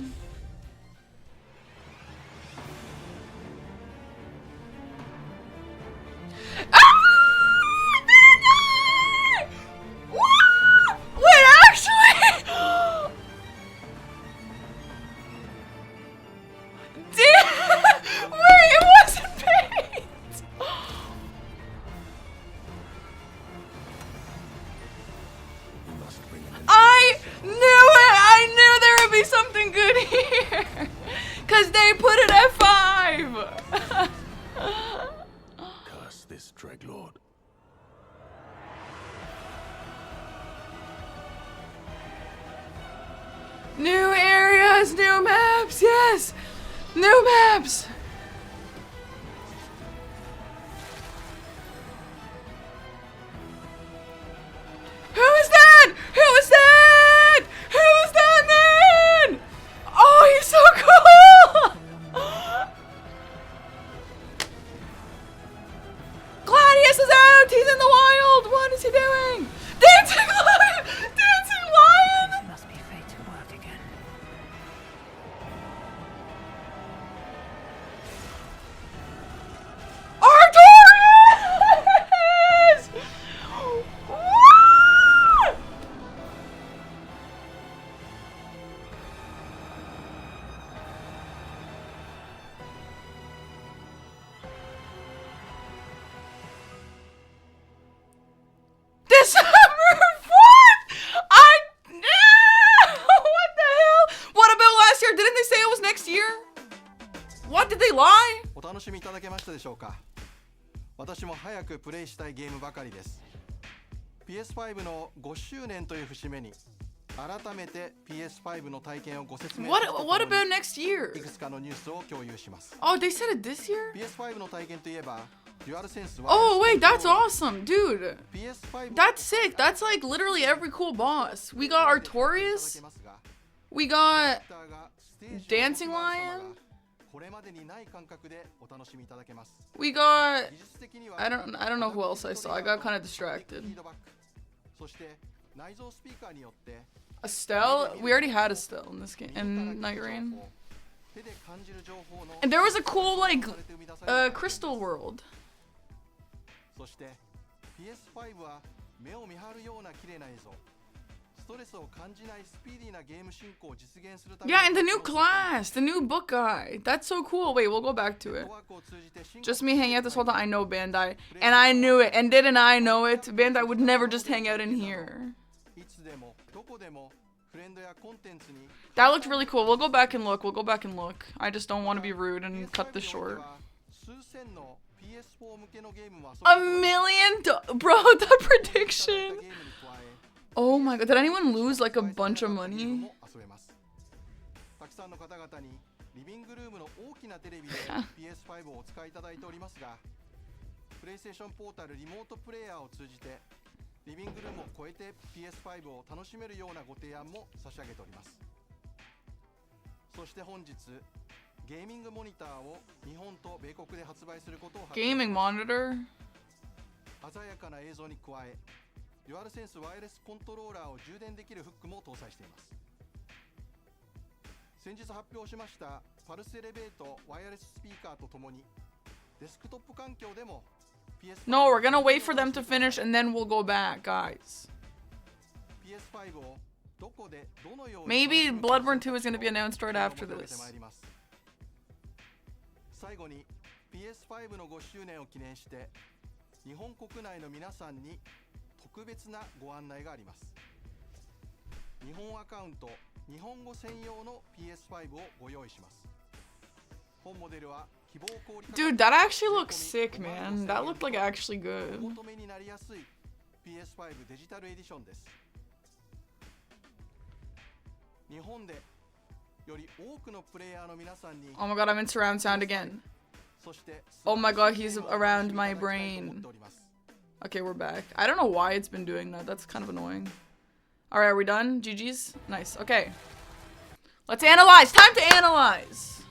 Wait, actually? Wait, they put it at 5? Curse this Dreadlord. New areas, new maps, yes! New maps! Who is that? Who is that? Who is that man? Oh, he's so cool! Gladius is out! He's in the wild! What is he doing? Dancing lion! Dancing lion! It must be fate to work again. Artorias! December 4th! What the hell? What about last year? Didn't they say it was next year? What, did they lie? お楽しみいただけましたでしょうか。私も早くプレイしたいゲームばかりです。PS5 の5周年という節目に改めて PS5 の体験をご説明 What about next year? いくつかのニュースを共有します。 Oh, they said it this year? PS5 の体験といえば Oh wait, that's awesome, dude. That's sick. That's like literally every cool boss. We got Artorias. We got Dancing Lion. We got I don't know who else I saw. I got kind of distracted. Estelle? We already had Estelle in this game in Nightreign. And there was a cool like crystal world. そして PS5 は目を見張るような綺麗な映像、ストレスを感じないスピーディーなゲーム進行を実現するため Yeah, and the new class, the new book guy. That's so cool. Wait, we'll go back to it. Just me hanging out this whole time. I know Bandai, and I knew it. And didn't I know it? Bandai would never just hang out in here. That looked really cool. We'll go back and look. We'll go back and look. I just don't want to be rude and cut this short. $1 million? Bro, the prediction. Oh my god, did anyone lose like a bunch of money? たくさんの方々にリビングルームの大きなテレビで PS5 をお使いいただいておりますが、プレイステーションポータルリモートプレイヤーを通じてリビングルームを超えて PS5 を楽しめるようなご提案も差し上げております。そして本日ゲーミングモニターを日本と米国で発売することを発表。 Gaming monitor? 鮮やかな映像に加え、デュアルセンスワイヤレスコントローラーを充電できるフックも搭載しています。先日発表しましたパルスエレベートワイヤレススピーカーとともにデスクトップ環境でも PS5 No, we're gonna wait for them to finish and then we'll go back, guys. PS5 をどこでどのように Maybe Bloodborne 2 is gonna be announced right after this. 最後に PS5 の5周年を記念して日本国内の皆さんに特別なご案内があります。日本アカウント日本語専用の PS5 をご用意します。本モデルは希望小売価格 Dude, that actually looks sick, man. That looked like actually お good. 求めになりやすい PS5 デジタルエディションです。日本でより多くのプレイヤーの皆さんに Oh my god, I'm in surround sound again. Oh my god, he's around my brain. Okay, we're back. I don't know why it's been doing that. That's kind of annoying. Alright, are we done? GG's? Nice. Okay. Let's analyze! Time to analyze!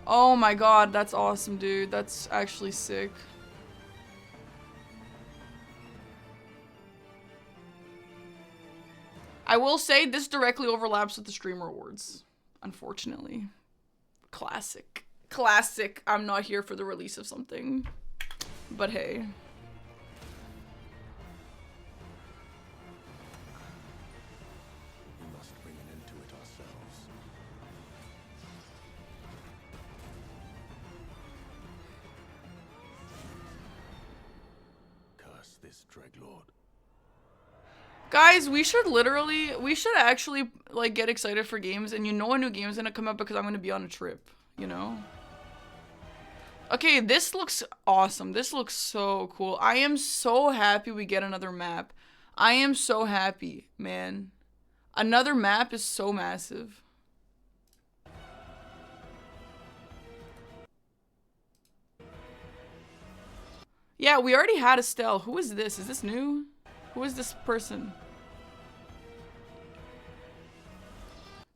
Oh my god, that's awesome, dude. That's actually sick. I will say this directly overlaps with the stream rewards. Unfortunately. Classic. Classic. I'm not here for the release of something. But hey. We must bring an end to it ourselves. Curse this Dreadlord. Guys, we should actually like get excited for games, and you know a new game's gonna come out because I'm gonna be on a trip, you know? Okay, this looks awesome. This looks so cool. I am so happy we get another map. I am so happy, man. Another map is so massive. Yeah, we already had Estelle. Who is this? Is this new? Who is this person?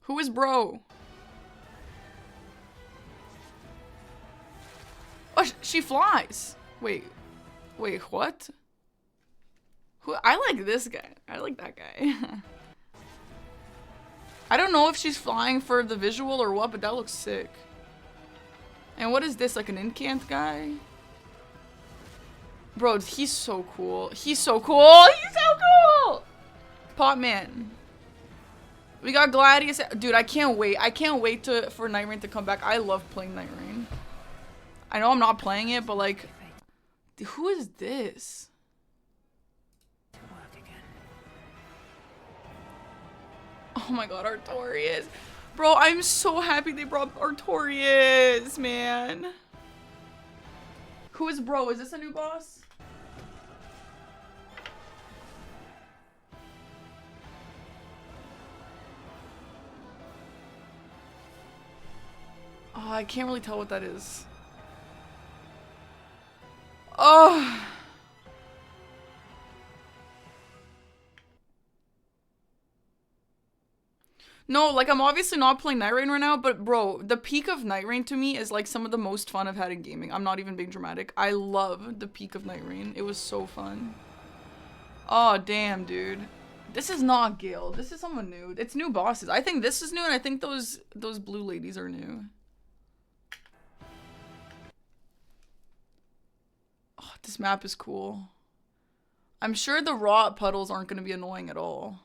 Who is bro? Oh, she flies. Wait, what? Who? I like this guy. I like that guy. I don't know if she's flying for the visual or what, but that looks sick. And what is this, like an incant guy? Bro, he's so cool. He's so cool. He's so cool. PAC-MAN. We got Gladius. Dude, I can't wait. I can't wait for Nightreign to come back. I love playing Nightreign. I know I'm not playing it, but like, who is this? Oh my god, Artorias. Bro, I'm so happy they brought Artorias, man. Who is bro? Is this a new boss? Oh, I can't really tell what that is. Oh. No, like I'm obviously not playing Nightreign right now, but bro, the peak of Nightreign to me is like some of the most fun I've had in gaming. I'm not even being dramatic. I love the peak of Nightreign. It was so fun. Oh, damn, dude. This is not Gale. This is someone new. It's new bosses. I think this is new, and I think those blue ladies are new. Oh, this map is cool. I'm sure the raw puddles aren't going to be annoying at all.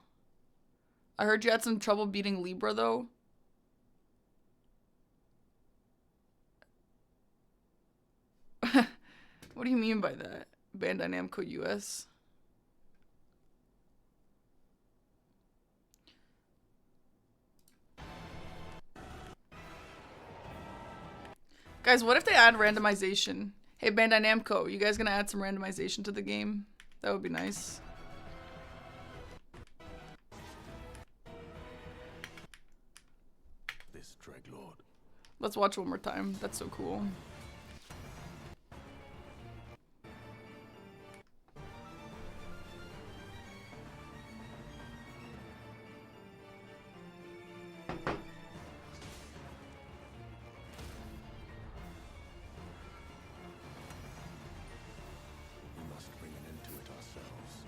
I heard you had some trouble beating Libra, though. What do you mean by that? Bandai Namco US? Guys, what if they add randomization? Hey, Bandai Namco, you guys gonna add some randomization to the game? That would be nice. Let's watch one more time. That's so cool. We must bring an end to it ourselves.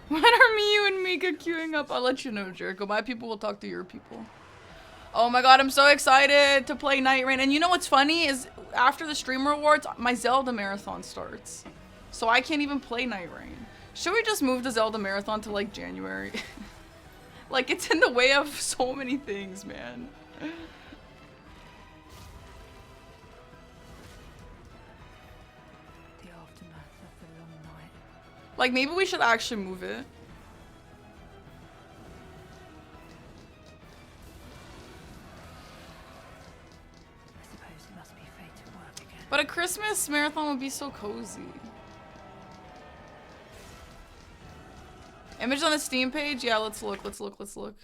When are Miyu and Mika queuing up? I'll let you know, Jericho. My people will talk to your people. Oh my god, I'm so excited to play Nightreign. And you know what's funny is after the Streamer Awards, my Zelda Marathon starts. So I can't even play Nightreign. Should we just move the Zelda Marathon to like January? Like it's in the way of so many things, man. Like, maybe we should actually move it. But a Christmas marathon would be so cozy. Image on the Steam page? Yeah, let's look, let's look, let's look.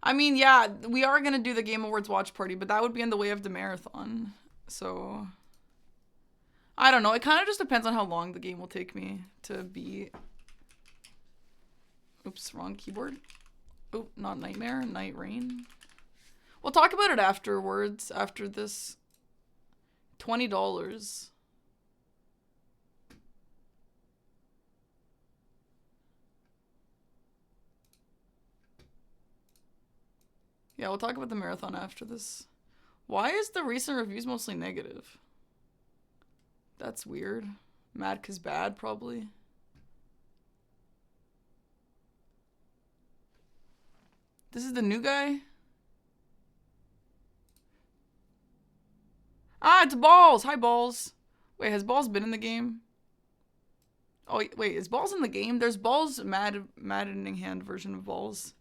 I mean, yeah, we are gonna do the Game Awards watch party, but that would be in the way of the marathon. So, I don't know. It kind of just depends on how long the game will take me to beat. Oops, wrong keyboard. Oh, not Nightmare, Nightreign. We'll talk about it afterwards, after this. $20. Yeah, we'll talk about the marathon after this. Why is the recent reviews mostly negative? That's weird. Mad 'cause bad, probably. This is the new guy? Ah, it's Balls. Hi, Balls. Wait, has Balls been in the game? Oh, wait, is Balls in the game? There's Balls Maddening Hand version of Balls.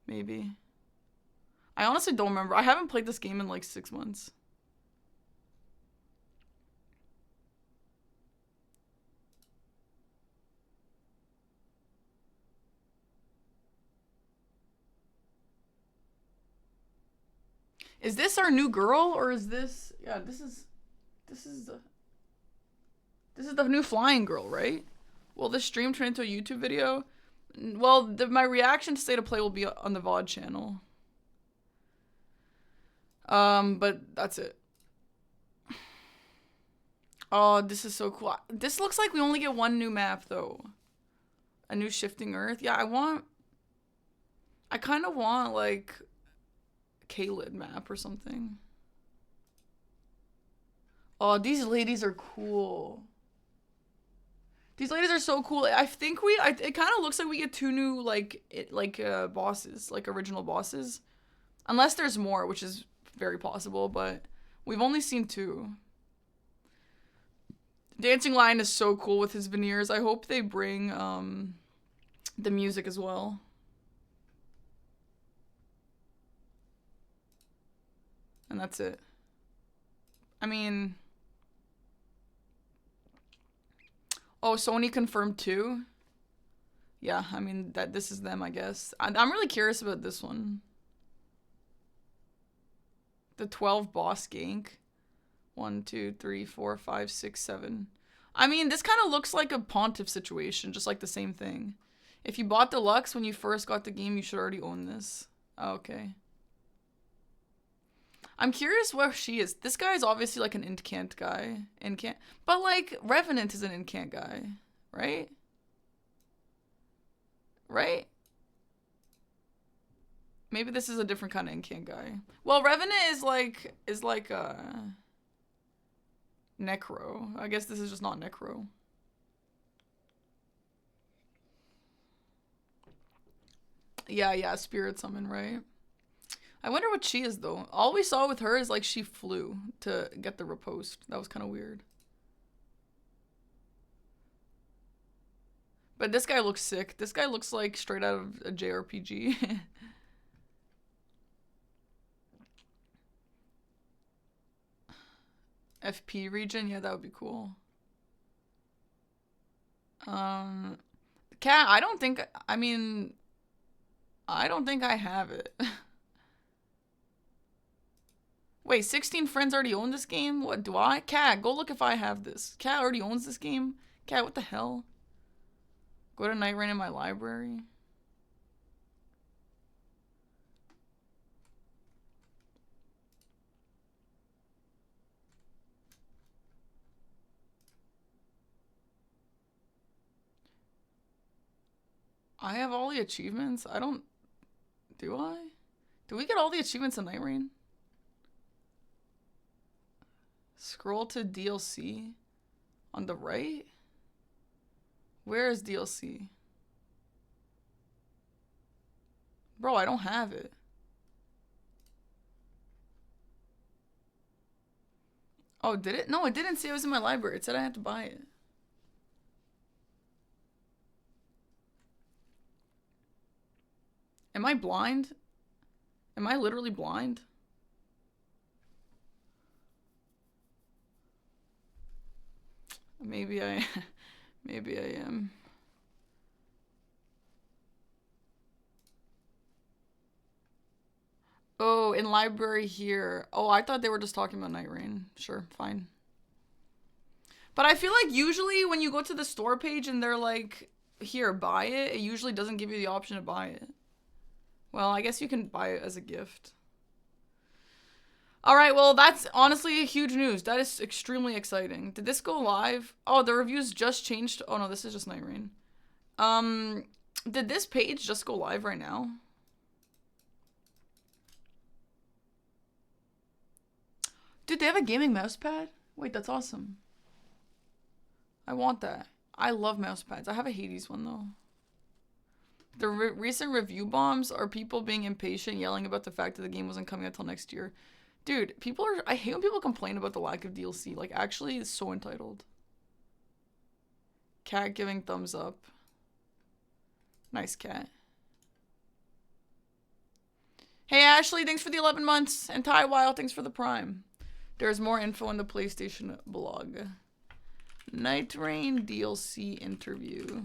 Maybe. I honestly don't remember. I haven't played this game in like 6 months. Is this our new girl, or is this... Yeah, this is the new flying girl, right? Will this stream turn into a YouTube video? Well, my reaction to State of Play will be on the VOD channel. But that's it. Oh, this is so cool. This looks like we only get one new map, though. A new Shifting Earth. Yeah, I kind of want, like... Kaled map or something. Oh, these ladies are cool. These ladies are so cool. I think it kind of looks like we get 2 new bosses, like original bosses. Unless there's more, which is very possible, but we've only seen 2. Dancing Lion is so cool with his veneers. I hope they bring the music as well. And that's it. I mean... Oh, Sony confirmed 2? Yeah, I mean, this is them, I guess. I'm really curious about this one. The 12 boss gank. 1, 2, 3, 4, 5, 6, 7. I mean, this kind of looks like a Pontiff situation, just like the same thing. If you bought Deluxe when you first got the game, you should already own this. Oh, okay. I'm curious where she is. This guy is obviously like an Incant guy. But like, Revenant is an Incant guy, right? Right? Maybe this is a different kind of Incant guy. Well, Revenant is like Necro. I guess this is just not Necro. Yeah, Spirit Summon, right? I wonder what she is, though. All we saw with her is, like, she flew to get the riposte. That was kind of weird. But this guy looks sick. This guy looks like straight out of a JRPG. FP region? Yeah, that would be cool. Cat, I don't think I have it. Wait, 16 friends already own this game? What, do I? Cat, go look if I have this. Cat already owns this game? Cat, what the hell? Go to Nightreign in my library. I have all the achievements? I don't... Do I? Do we get all the achievements in Nightreign? Scroll to DLC on the right? Where is DLC? Bro, I don't have it. Oh, did it? No, it didn't say it was in my library. It said I had to buy it. Am I blind? Am I literally blind? Maybe I am. Oh, in library here. Oh, I thought they were just talking about Nightreign. Sure, fine. But I feel like usually when you go to the store page and they're like, here, buy it, it usually doesn't give you the option to buy it. Well, I guess you can buy it as a gift. Alright, well, that's honestly huge news. That is extremely exciting. Did this go live? Oh, the reviews just changed. Oh, no, this is just Nightreign. Did this page just go live right now? Dude, they have a gaming mousepad? Wait, that's awesome. I want that. I love mousepads. I have a Hades one, though. The recent review bombs are people being impatient, yelling about the fact that the game wasn't coming out till next year. Dude, I hate when people complain about the lack of DLC. Like, actually, it's so entitled. Cat giving thumbs up. Nice cat. Hey, Ashley, thanks for the 11 months. And Ty Wild, thanks for the Prime. There's more info in the PlayStation blog. Nightreign DLC interview.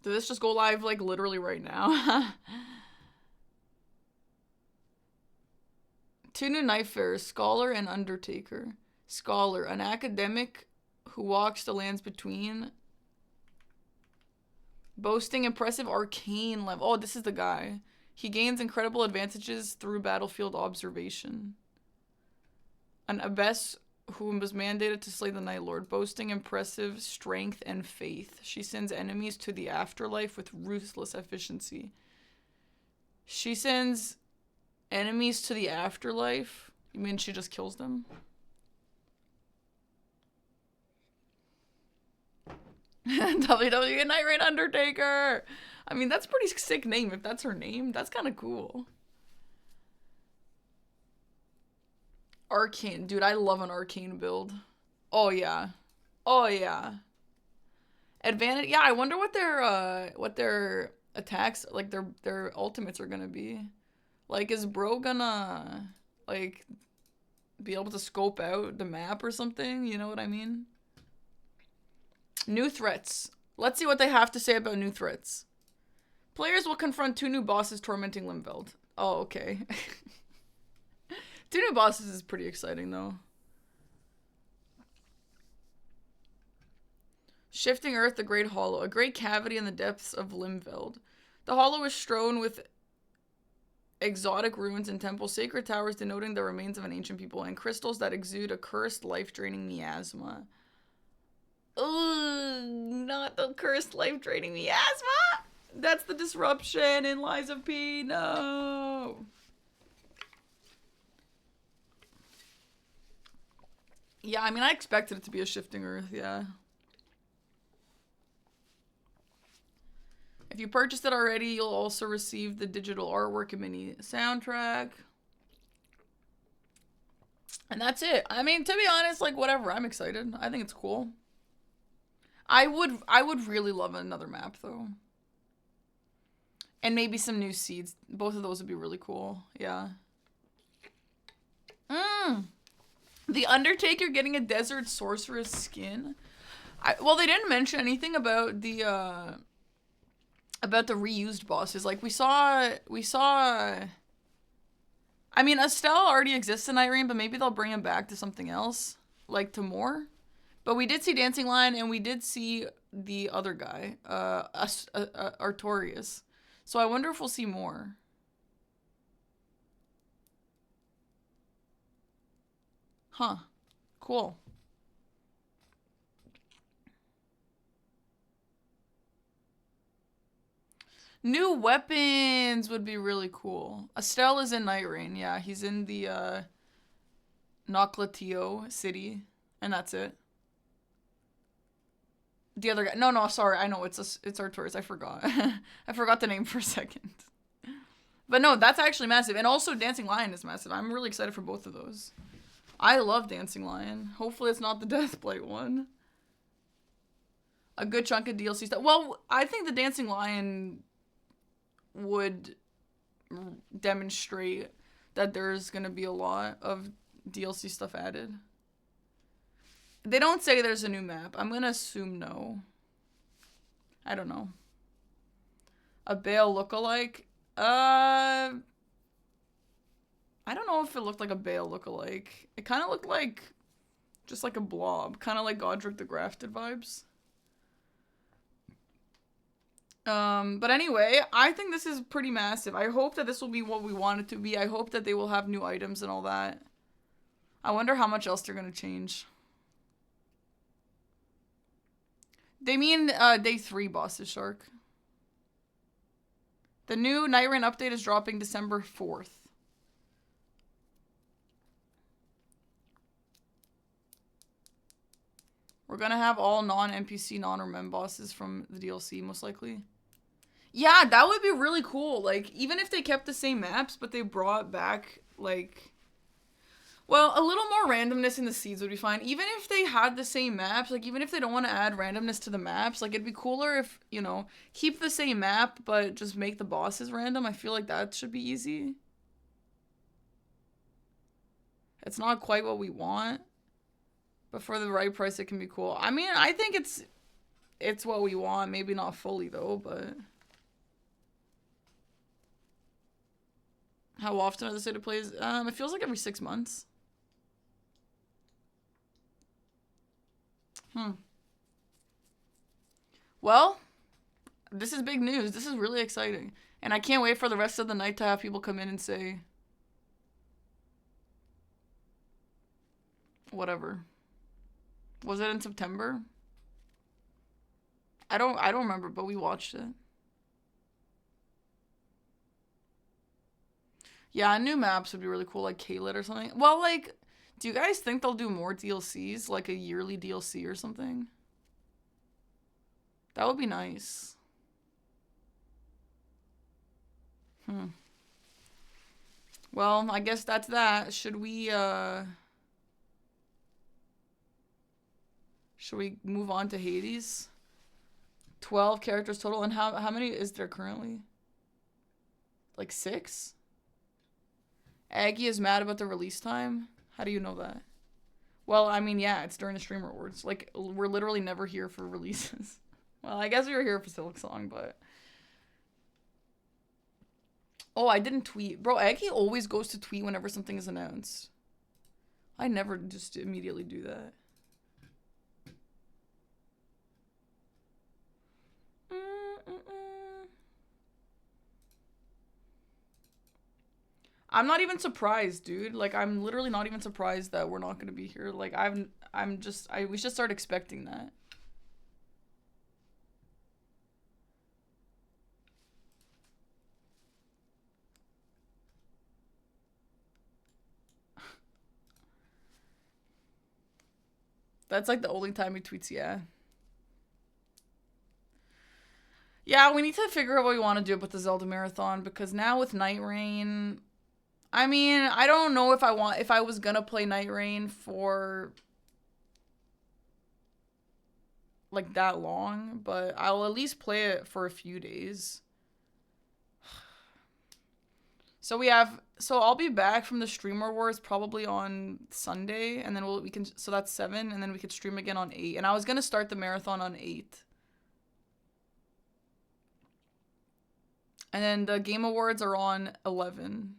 Did this just go live, like, literally right now? 2 new knife bearers, Scholar and Undertaker. Scholar, an academic who walks the lands between. Boasting impressive arcane level. Oh, this is the guy. He gains incredible advantages through battlefield observation. An abbess who was mandated to slay the Night Lord, boasting impressive strength and faith. She sends enemies to the afterlife with ruthless efficiency. She sends enemies to the afterlife? You mean she just kills them? WWE Nightreign Undertaker! I mean, that's a pretty sick name if that's her name. That's kind of cool. Arcane. Dude, I love an arcane build. Oh, yeah. Oh, yeah. Advantage. Yeah, I wonder what their attacks, like their ultimates are gonna be. Like, is Bro gonna, like, be able to scope out the map or something? You know what I mean? New threats. Let's see what they have to say about new threats. Players will confront 2 new bosses tormenting Limveld. Oh, okay. 2 new bosses is pretty exciting, though. Shifting Earth, the Great Hollow. A great cavity in the depths of Limveld. The hollow is strewn with exotic ruins and temples, sacred towers denoting the remains of an ancient people, and crystals that exude a cursed, life-draining miasma. Ugh, not the cursed, life-draining miasma! That's the disruption in Lies of P. No! Yeah, I mean, I expected it to be a Shifting Earth, yeah. If you purchased it already, you'll also receive the digital artwork and mini soundtrack. And that's it. I mean, to be honest, like, whatever. I'm excited. I think it's cool. I would really love another map, though. And maybe some new seeds. Both of those would be really cool. Yeah. The Undertaker getting a Desert Sorceress skin. Well, they didn't mention anything about the reused bosses. Like, we saw, I mean, Estelle already exists in Nightreign, but maybe they'll bring him back to something else, like to more. But we did see Dancing Lion, and we did see the other guy, Artorias. So I wonder if we'll see more. Huh. Cool. New weapons would be really cool. Estelle is in Nightreign. Yeah, he's in the Noclatio city, and that's it. The other guy. No, sorry. I know it's Artorias. I forgot. I forgot the name for a second. But no, that's actually massive. And also Dancing Lion is massive. I'm really excited for both of those. I love Dancing Lion. Hopefully it's not the Deathblade one. A good chunk of DLC stuff. Well, I think the Dancing Lion would demonstrate that there's going to be a lot of DLC stuff added. They don't say there's a new map. I'm going to assume no. I don't know. A Bale lookalike? I don't know if it looked like a Bale lookalike. It kind of looked like just like a blob. Kind of like Godric the Grafted vibes. But anyway, I think this is pretty massive. I hope that this will be what we want it to be. I hope that they will have new items and all that. I wonder how much else they're going to change. They mean day 3 bosses, Shark. The new Nightreign update is dropping December 4th. We're gonna have all non-NPC, non-remem bosses from the DLC, most likely. Yeah, that would be really cool. Like, even if they kept the same maps, but they brought back, like... Well, a little more randomness in the seeds would be fine. Even if they had the same maps, like, even if they don't want to add randomness to the maps, like, it'd be cooler if, you know, keep the same map, but just make the bosses random. I feel like that should be easy. It's not quite what we want, but for the right price, it can be cool. I mean, I think it's what we want. Maybe not fully, though, but... How often are the state of plays? It feels like every 6 months. Well, this is big news. This is really exciting. And I can't wait for the rest of the night to have people come in and say... Whatever. Was it in September? I don't remember, but we watched it. Yeah, new maps would be really cool, like Kaylit or something. Well, like, do you guys think they'll do more DLCs? Like a yearly DLC or something? That would be nice. Well, I guess that's that. Should we move on to Hades? 12 characters total. And how many is there currently? Like 6? Aggie is mad about the release time? How do you know that? Well, I mean, yeah, it's during the Streamer Awards. Like, we're literally never here for releases. Well, I guess we were here for Silksong, but... Oh, I didn't tweet. Bro, Aggie always goes to tweet whenever something is announced. I never just immediately do that. I'm not even surprised, dude. Like, I'm literally not even surprised that we're not gonna be here. Like, we should start expecting that. That's like the only time he tweets, yeah. Yeah, we need to figure out what we want to do about the Zelda Marathon, because now with Nightreign... I mean, I don't know if I was gonna play Nightreign for like that long, but I'll at least play it for a few days. So I'll be back from the Streamer Wars probably on Sunday, and then so that's 7, and then we could stream again on 8. And I was gonna start the marathon on 8. And then the Game Awards are on 11.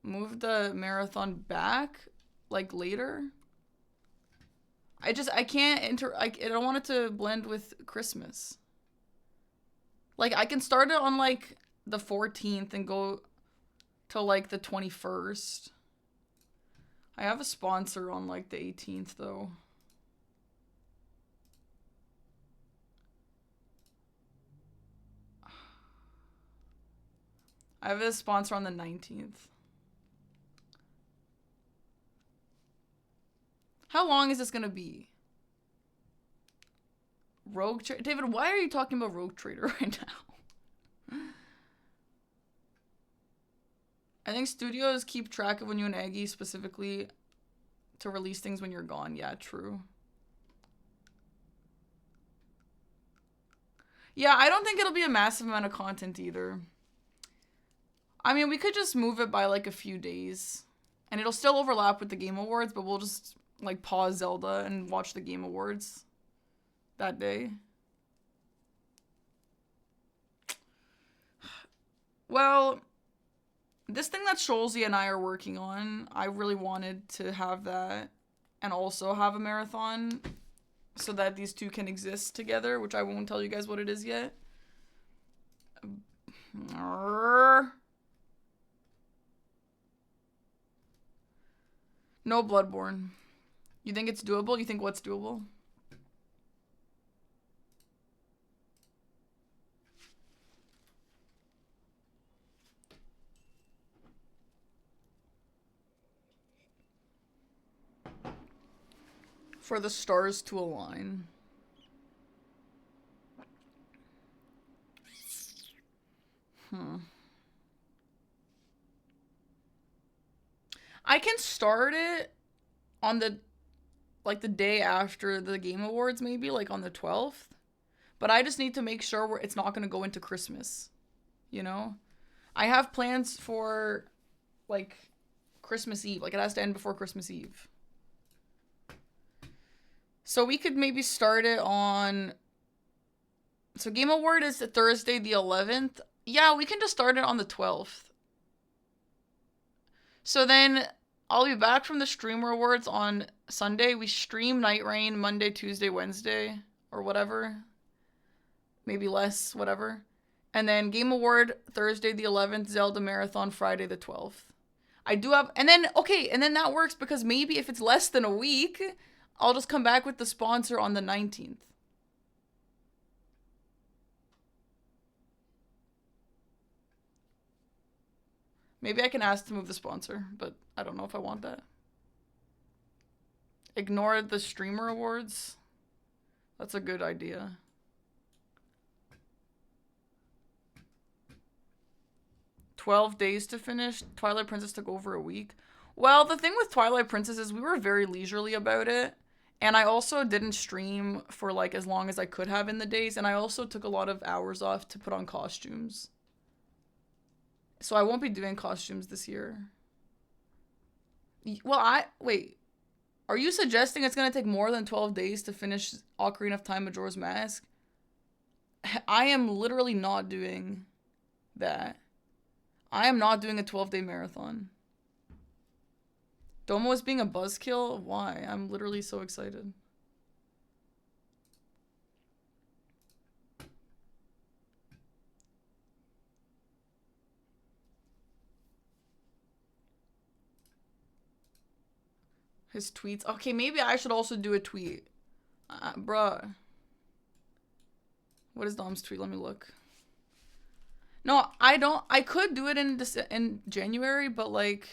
Move the marathon back, like, later. I don't want it to blend with Christmas. Like, I can start it on, like, the 14th and go till, like, the 21st. I have a sponsor on, like, the 18th, though. I have a sponsor on the 19th. How long is this gonna be? David, why are you talking about Rogue Trader right now? I think studios keep track of when you and Aggie specifically to release things when you're gone. Yeah, true. Yeah, I don't think it'll be a massive amount of content either. I mean, we could just move it by like a few days. And it'll still overlap with the Game Awards, but we'll just like pause Zelda and watch the Game Awards that day. Well, this thing that Scholzy and I are working on, I really wanted to have that and also have a marathon so that these two can exist together, which I won't tell you guys what it is yet. No Bloodborne. You think it's doable? You think what's doable? For the stars to align. I can start it on the, like, the day after the Game Awards, maybe, like on the 12th. But I just need to make sure it's not going to go into Christmas, you know? I have plans for, like, Christmas Eve. Like, it has to end before Christmas Eve. So we could maybe start it on... So Game Award is Thursday the 11th. Yeah, we can just start it on the 12th. So then I'll be back from the Streamer Awards on Sunday. We stream Nightreign Monday, Tuesday, Wednesday, or whatever. Maybe less, whatever. And then Game Award Thursday the 11th, Zelda Marathon Friday the 12th. I do have, and then, okay, and then that works because maybe if it's less than a week, I'll just come back with the sponsor on the 19th. Maybe I can ask to move the sponsor, but I don't know if I want that. Ignore the Streamer Awards. That's a good idea. "12 days to finish. Twilight Princess took over a week." Well, the thing with Twilight Princess is we were very leisurely about it. And I also didn't stream for like as long as I could have in the days. And I also took a lot of hours off to put on costumes. So I won't be doing costumes this year. Well, wait. Are you suggesting it's going to take more than 12 days to finish Ocarina of Time Majora's Mask? I am literally not doing that. I am not doing a 12-day marathon. Domo is being a buzzkill? Why? I'm literally so excited. His tweets. Okay, maybe I should also do a tweet. Bruh. What is Dom's tweet? Let me look. No, I don't. I could do it in January, but like...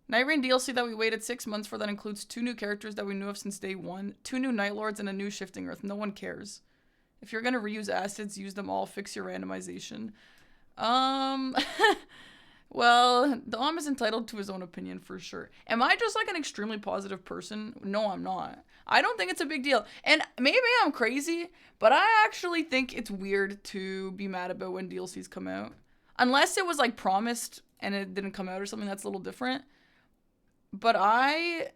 Nightreign DLC that we waited 6 months for that includes 2 new characters that we knew of since day 1, 2 new Night Lords, and a new Shifting Earth. No one cares. If you're gonna reuse assets, use them all. Fix your randomization. Well, Dom is entitled to his own opinion for sure. Am I just like an extremely positive person? No, I'm not. I don't think it's a big deal. And maybe I'm crazy, but I actually think it's weird to be mad about when DLCs come out. Unless it was like promised and it didn't come out or something, that's a little different. But I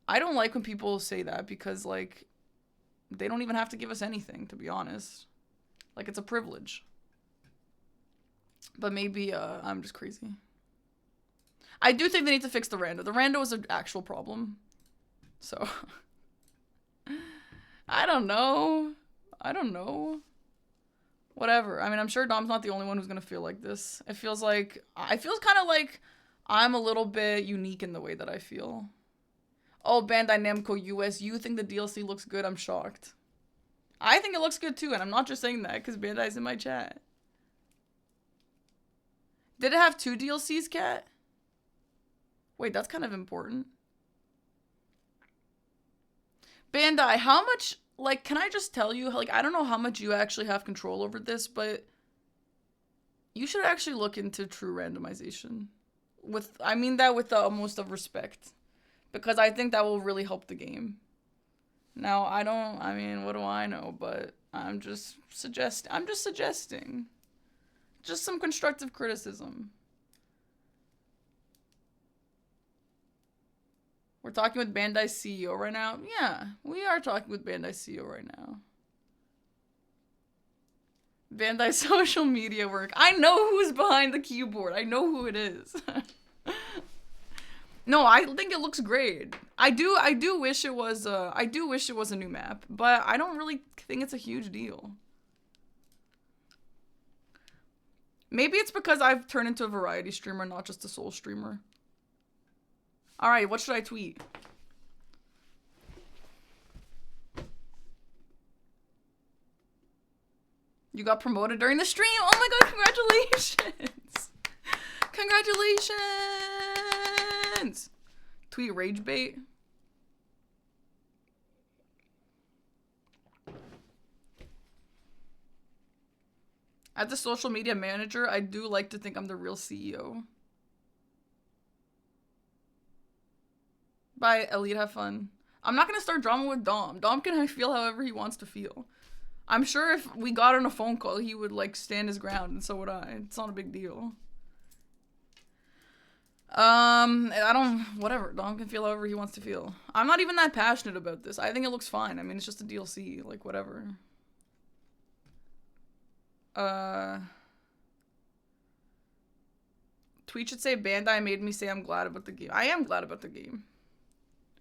don't like when people say that because like they don't even have to give us anything, to be honest. Like it's a privilege. But maybe I'm just crazy. I do think they need to fix the rando. The rando is an actual problem. So I don't know. Whatever. I mean, I'm sure Dom's not the only one who's gonna feel like this. It feels kind of like I'm a little bit unique in the way that I feel. Oh, Bandai Namco US, you think the DLC looks good? I'm shocked. I think it looks good too, and I'm not just saying that because Bandai's in my chat. Did it have 2 DLCs, Kat? Wait, that's kind of important. Bandai, how much, like, can I just tell you, like, I don't know how much you actually have control over this, but you should actually look into true randomization. I mean that with the utmost of respect. Because I think that will really help the game. Now, I mean, what do I know? But I'm just suggesting. Just some constructive criticism. We're talking with Bandai's CEO right now? Yeah, we are talking with Bandai's CEO right now. Bandai social media work. I know who's behind the keyboard. I know who it is. No, I think it looks great. I do wish it was a new map, but I don't really think it's a huge deal. Maybe it's because I've turned into a variety streamer, not just a soul streamer. Alright, what should I tweet? You got promoted during the stream? Oh my god, congratulations! Congratulations! Tweet rage bait. As the social media manager, I do like to think I'm the real CEO. Bye, Elite, have fun. I'm not gonna start drama with Dom. Dom can feel however he wants to feel. I'm sure if we got on a phone call, he would like stand his ground, and so would I. It's not a big deal. Whatever. Dom can feel however he wants to feel. I'm not even that passionate about this. I think it looks fine. I mean, it's just a DLC, like whatever. Tweet should say Bandai made me say I'm glad about the game. I am glad about the game.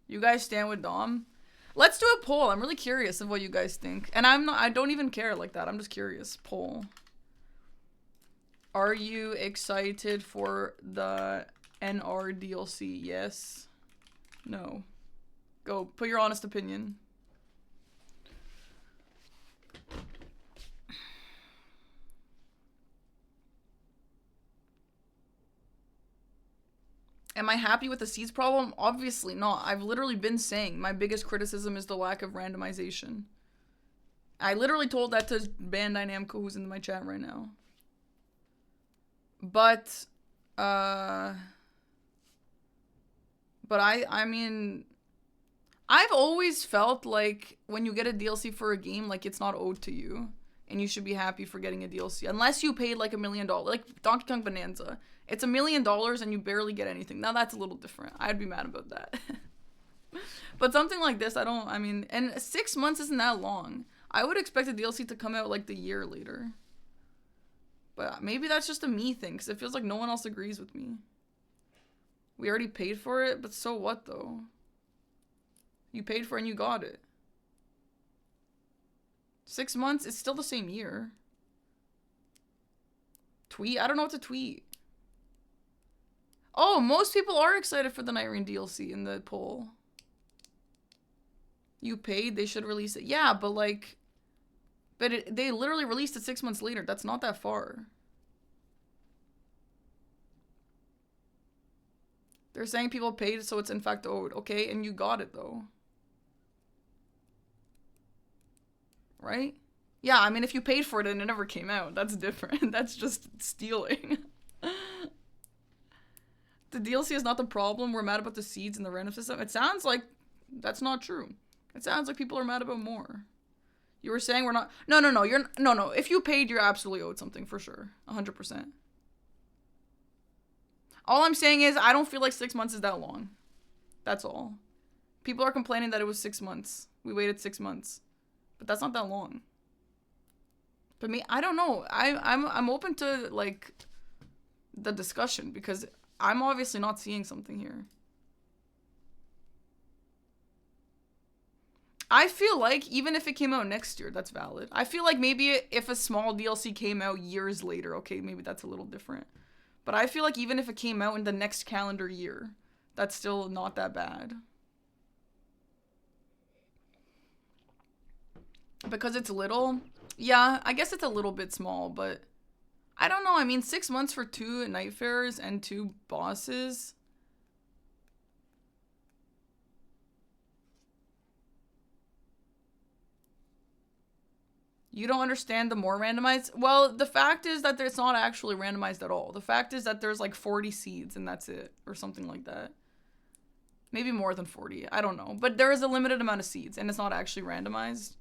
You guys stand with Dom? Let's do a poll. I'm really curious of what you guys think. And I don't even care like that. I'm just curious. Poll. Are you excited for the NR DLC? Yes. No. Go. Put your honest opinion. Am I happy with the seeds problem? Obviously not. I've literally been saying my biggest criticism is the lack of randomization. I literally told that to Bandai Namco, who's in my chat right now. But I mean, I've always felt like when you get a DLC for a game, like it's not owed to you. And you should be happy for getting a DLC. Unless you paid like $1 million. Like Donkey Kong Bonanza. It's $1 million and you barely get anything. Now that's a little different. I'd be mad about that. But something like this, I mean, and 6 months isn't that long. I would expect a DLC to come out like the year later. But maybe that's just a me thing, because it feels like no one else agrees with me. We already paid for it, but so what though? You paid for it and you got it. 6 months, it's still the same year. Tweet? I don't know what to tweet. Oh, most people are excited for the Nightreign DLC in the poll. You paid, they should release it. Yeah, but like... But they literally released it 6 months later. That's not that far. They're saying people paid, so it's in fact owed. Okay, and you got it though. Right? Yeah, I mean, if you paid for it and it never came out, that's different. That's just stealing. The DLC is not the problem. We're mad about the seeds and the random system. It sounds like that's not true. It sounds like people are mad about more. You were saying we're not... No. No. If you paid, you're absolutely owed something for sure. 100%. All I'm saying is I don't feel like 6 months is that long. That's all. People are complaining that it was 6 months. We waited 6 months. But that's not that long. But me, I don't know. I'm open to like the discussion because I'm obviously not seeing something here. I feel like even if it came out next year, that's valid. I feel like maybe if a small DLC came out years later, okay, maybe that's a little different. But I feel like even if it came out in the next calendar year, that's still not that bad. Because it's little. Yeah, I guess it's a little bit small, but I don't know. I mean, 6 months for 2 Nightfarers and 2 bosses. You don't understand the more randomized? Well, the fact is that it's not actually randomized at all. The fact is that there's like 40 seeds and that's it. Or something like that. Maybe more than 40. I don't know. But there is a limited amount of seeds and it's not actually randomized.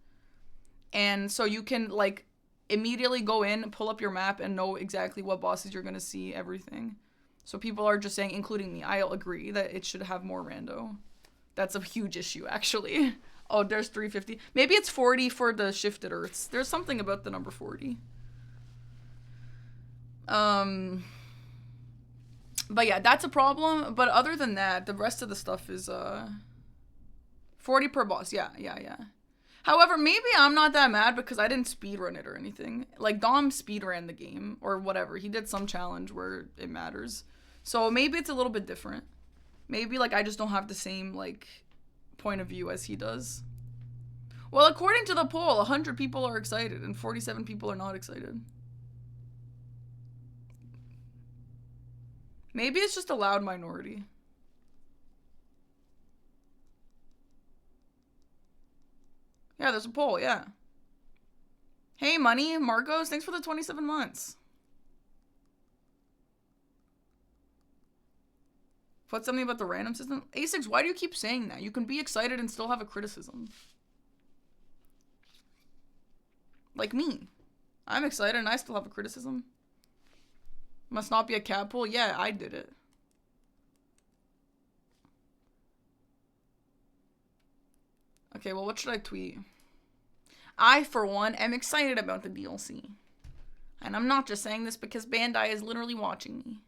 And so you can like immediately go in, pull up your map and know exactly what bosses you're going to see, everything. So people are just saying, including me, I'll agree that it should have more rando. That's a huge issue actually. Oh, there's 350. Maybe it's 40 for the shifted earths. There's something about the number 40. But yeah, that's a problem. But other than that, the rest of the stuff is 40 per boss. Yeah. However, maybe I'm not that mad because I didn't speedrun it or anything. Like, Dom speedran the game or whatever. He did some challenge where it matters. So maybe it's a little bit different. Maybe, like, I just don't have the same, like, point of view as he does. Well, according to the poll, 100 people are excited and 47 people are not excited. Maybe it's just a loud minority. Yeah, there's a poll, yeah. Hey, Money, Marcos, thanks for the 27 months. Put something about the random system. A6, why do you keep saying that? You can be excited and still have a criticism. Like me. I'm excited and I still have a criticism. Must not be a cat pool. Yeah, I did it. Okay, well, what should I tweet? I, for one, am excited about the DLC. And I'm not just saying this because Bandai is literally watching me.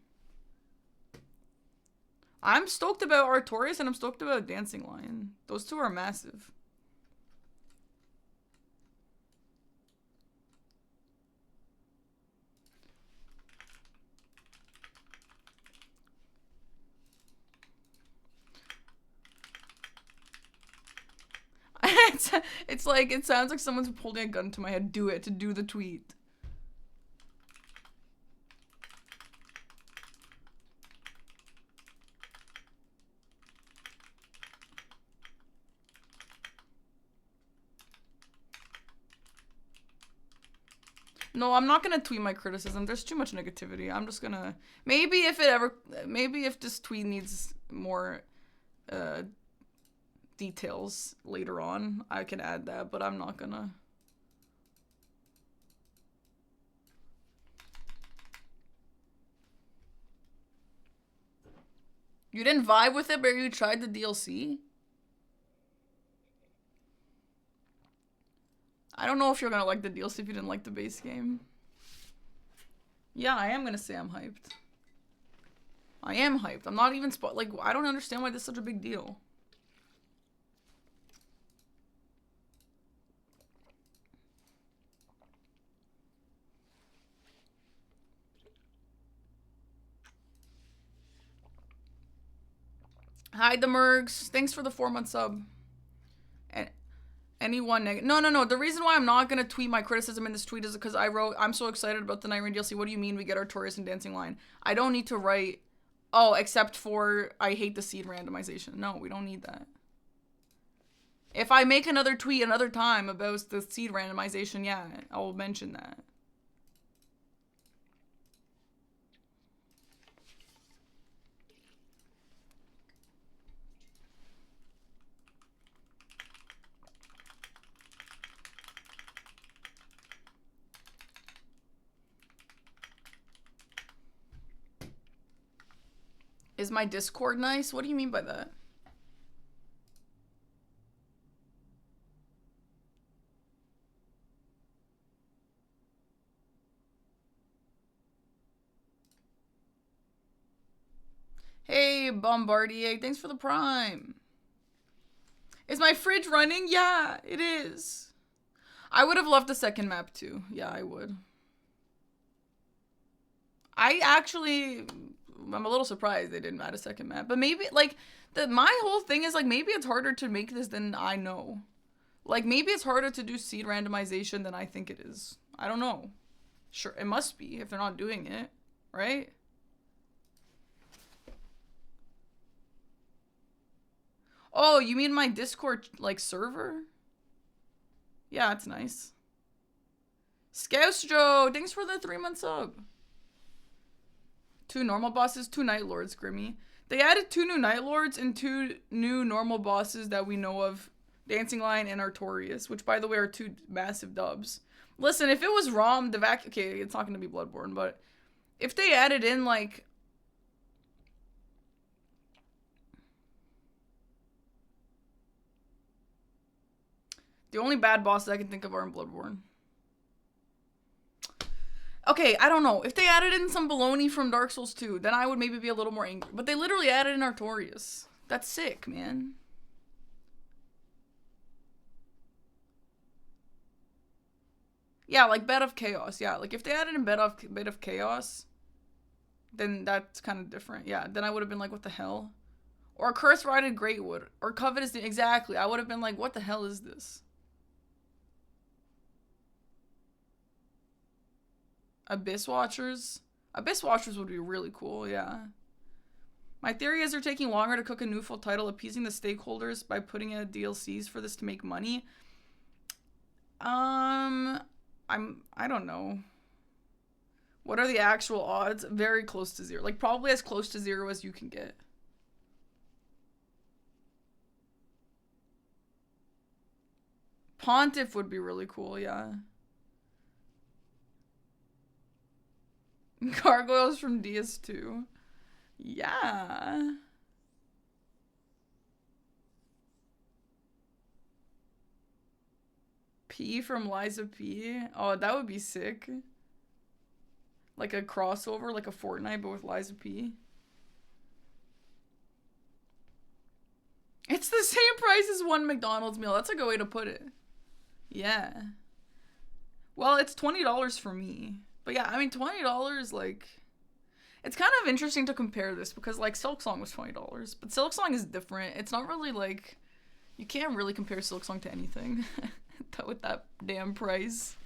I'm stoked about Artorias and I'm stoked about Dancing Lion. Those two are massive. It's like, it sounds like someone's holding a gun to my head. Do it, to do the tweet. No, I'm not gonna tweet my criticism. There's too much negativity. I'm just gonna... Maybe if this tweet needs more details later on, I can add that, but I'm not gonna. You didn't vibe with it, but you tried the DLC? I don't know if you're gonna like the DLC if you didn't like the base game. Yeah, I am gonna say I'm hyped. I am hyped. I'm not even like, I don't understand why this is such a big deal. Hi, the Mergs. Thanks for the 4-month sub. Anyone negative? No. The reason why I'm not gonna tweet my criticism in this tweet is because I wrote, I'm so excited about the Nightreign DLC. What do you mean we get Artorias and Dancing Lion? I don't need to write, oh, except for I hate the seed randomization. No, we don't need that. If I make another tweet another time about the seed randomization, yeah, I'll mention that. Is my Discord nice? What do you mean by that? Hey, Bombardier, thanks for the prime. Is my fridge running? Yeah, it is. I would have loved the second map too. Yeah, I would. I'm a little surprised they didn't add a second map, but maybe like my whole thing is like maybe it's harder to make this than I know. Like maybe it's harder to do seed randomization than I think it is. I don't know. Sure, it must be if they're not doing it, right? Oh, you mean my Discord like server? Yeah, it's nice. Scouse Joe, thanks for the 3-month sub. 2 normal bosses, 2 Night Lords, Grimmy. They added 2 new Night Lords and 2 new normal bosses that we know of. Dancing Lion and Artorias, which by the way are 2 massive dubs. Listen, if it was ROM, okay, it's not going to be Bloodborne, but if they added in like... The only bad bosses I can think of are in Bloodborne. Okay, I don't know. If they added in some baloney from Dark Souls 2, then I would maybe be a little more angry. But they literally added in Artorias. That's sick, man. Yeah, like Bed of Chaos. Yeah, like if they added in Bed of Chaos, then that's kind of different. Yeah, then I would have been like, what the hell? Or Curse Rided Greatwood. Or Covetous... Exactly. I would have been like, what the hell is this? Abyss Watchers? Abyss Watchers would be really cool, yeah. My theory is they're taking longer to cook a new full title, appeasing the stakeholders by putting out DLCs for this to make money. I I don't know. What are the actual odds? Very close to 0. Like, probably as close to 0 as you can get. Pontiff would be really cool, yeah. Gargoyles from DS2. Yeah. P from Liza P. Oh, that would be sick. Like a crossover, like a Fortnite, but with Liza P. It's the same price as one McDonald's meal. That's a good way to put it. Yeah. Well, it's $20 for me. But yeah, I mean, $20, like... It's kind of interesting to compare this because, like, Silksong was $20. But Silksong is different. It's not really, like... You can't really compare Silksong to anything with that damn price.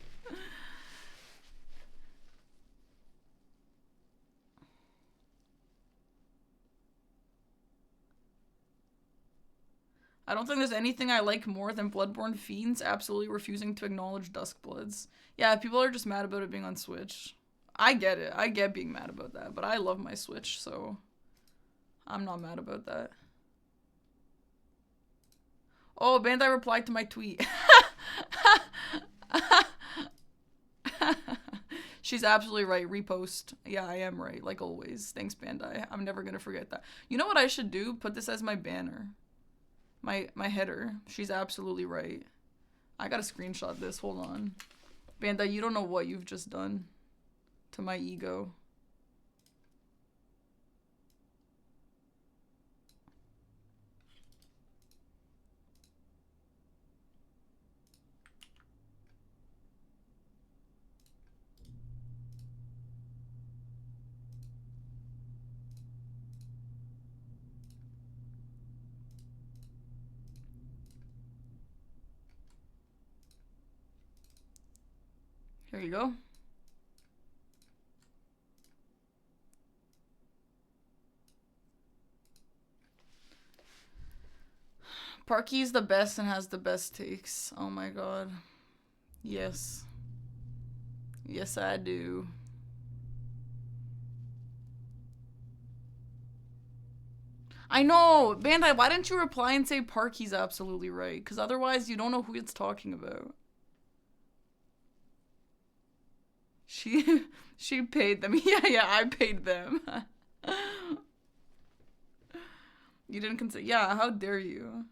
I don't think there's anything I like more than Bloodborne Fiends absolutely refusing to acknowledge Duskbloods. Yeah, people are just mad about it being on Switch. I get it. I get being mad about that, but I love my Switch, so I'm not mad about that. Oh, Bandai replied to my tweet. She's absolutely right. Repost. Yeah, I am right, like always. Thanks, Bandai. I'm never gonna forget that. You know what I should do? Put this as my banner. My header. She's absolutely right. I gotta screenshot this. Hold on. Bandai, you don't know what you've just done to my ego. Here you go. Parky's the best and has the best takes. Oh my god. Yes. Yes, I do. I know! Bandai, why didn't you reply and say Parky's absolutely right? Because otherwise you don't know who it's talking about. She paid them. Yeah, I paid them. You didn't consider. Yeah, how dare you?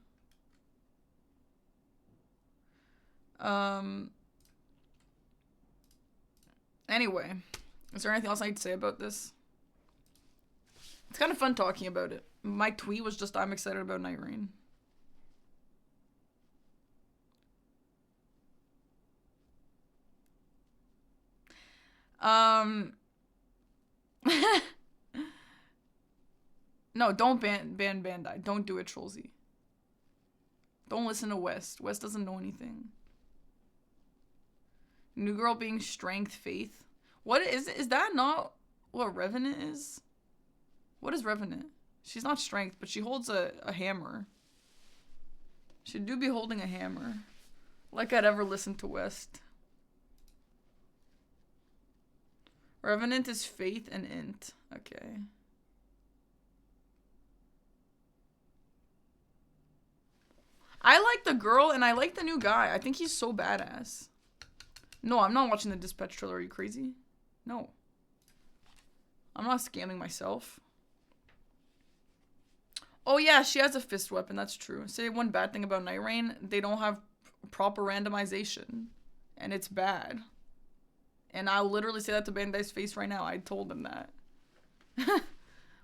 Anyway, is there anything else I need to say about this? It's kind of fun talking about it. My tweet was just, I'm excited about Nightreign. No, don't ban Bandai. Don't do it, Trollsy. Don't listen to West. West doesn't know anything. New girl being strength, faith. What is that not what Revenant is? What is Revenant? She's not strength, but she holds a hammer. She do be holding a hammer. Like I'd ever listen to West. Revenant is faith and int. Okay. I like the girl and I like the new guy. I think he's so badass. No, I'm not watching the Dispatch trailer. Are you crazy? No. I'm not scamming myself. Oh yeah, she has a fist weapon. That's true. Say one bad thing about Nightreign. They don't have proper randomization. And it's bad. And I'll literally say that to Bandai's face right now. I told them that.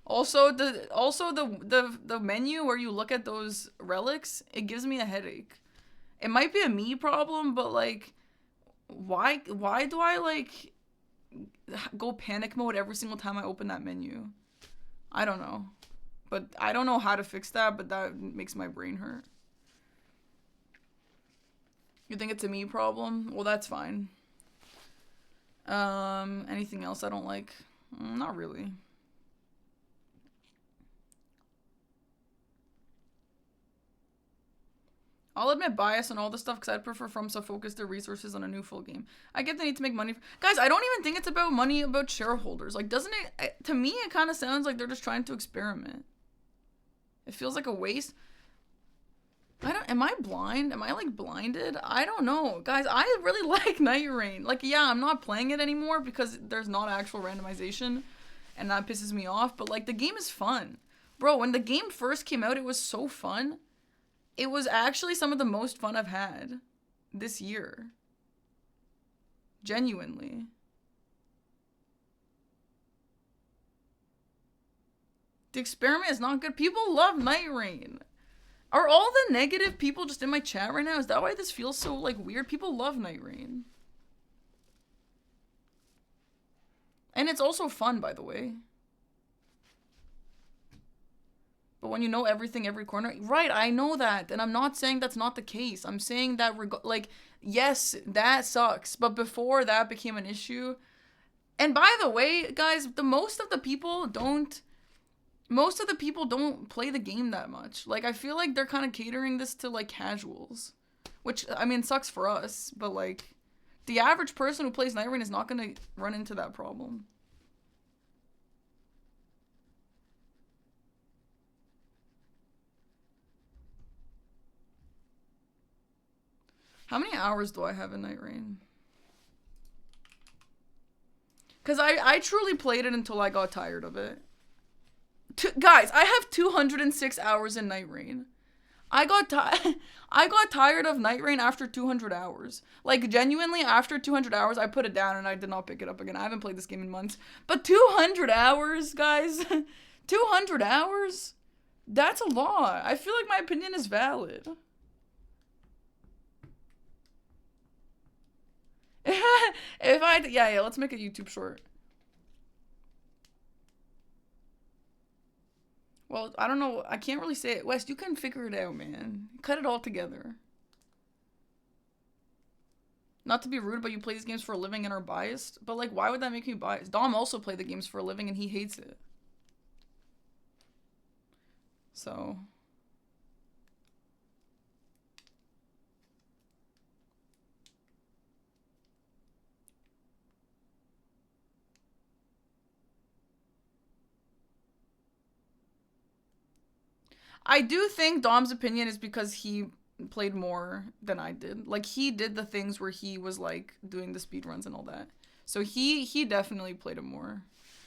Also the menu where you look at those relics, it gives me a headache. It might be a me problem, but like why do I like go panic mode every single time I open that menu? I don't know. But I don't know how to fix that, but that makes my brain hurt. You think it's a me problem? Well, that's fine. Anything else I don't like? Not really. I'll admit bias and all this stuff because I'd prefer From to focus their resources on a new full game. I get they need to make money. Guys, I don't even think it's about money, about shareholders. Like, doesn't it, to me, it kind of sounds like they're just trying to experiment. It feels like a waste. Am I blind? Am I like blinded? I don't know. Guys, I really like Nightreign. Like, yeah, I'm not playing it anymore because there's not actual randomization and that pisses me off. But like, the game is fun. Bro, when the game first came out, it was so fun. It was actually some of the most fun I've had this year. Genuinely. The experiment is not good. People love Nightreign. Are all the negative people just in my chat right now? Is that why this feels so like weird? People love Nightreign. And it's also fun, by the way. But when you know everything, every corner, right, I know that. And I'm not saying that's not the case. I'm saying that, like, yes, that sucks. But before that became an issue. And by the way, guys, most of the people don't play the game that much. Like, I feel like they're kind of catering this to, like, casuals. Which, I mean, sucks for us. But, like, the average person who plays Nightreign is not going to run into that problem. How many hours do I have in Nightreign? Because I truly played it until I got tired of it. Guys, I have 206 hours in Nightreign. I got tired of Nightreign after 200 hours. Like, genuinely, after 200 hours, I put it down and I did not pick it up again. I haven't played this game in months. But 200 hours, guys? 200 hours? That's a lot. I feel like my opinion is valid. Yeah, let's make a YouTube short. Well, I don't know. I can't really say it. Wes, you can figure it out, man. Cut it all together. Not to be rude, but you play these games for a living and are biased. But, like, why would that make me biased? Dom also played the games for a living and he hates it. So... I do think Dom's opinion is because he played more than I did. Like, he did the things where he was, like, doing the speedruns and all that. So he definitely played it more.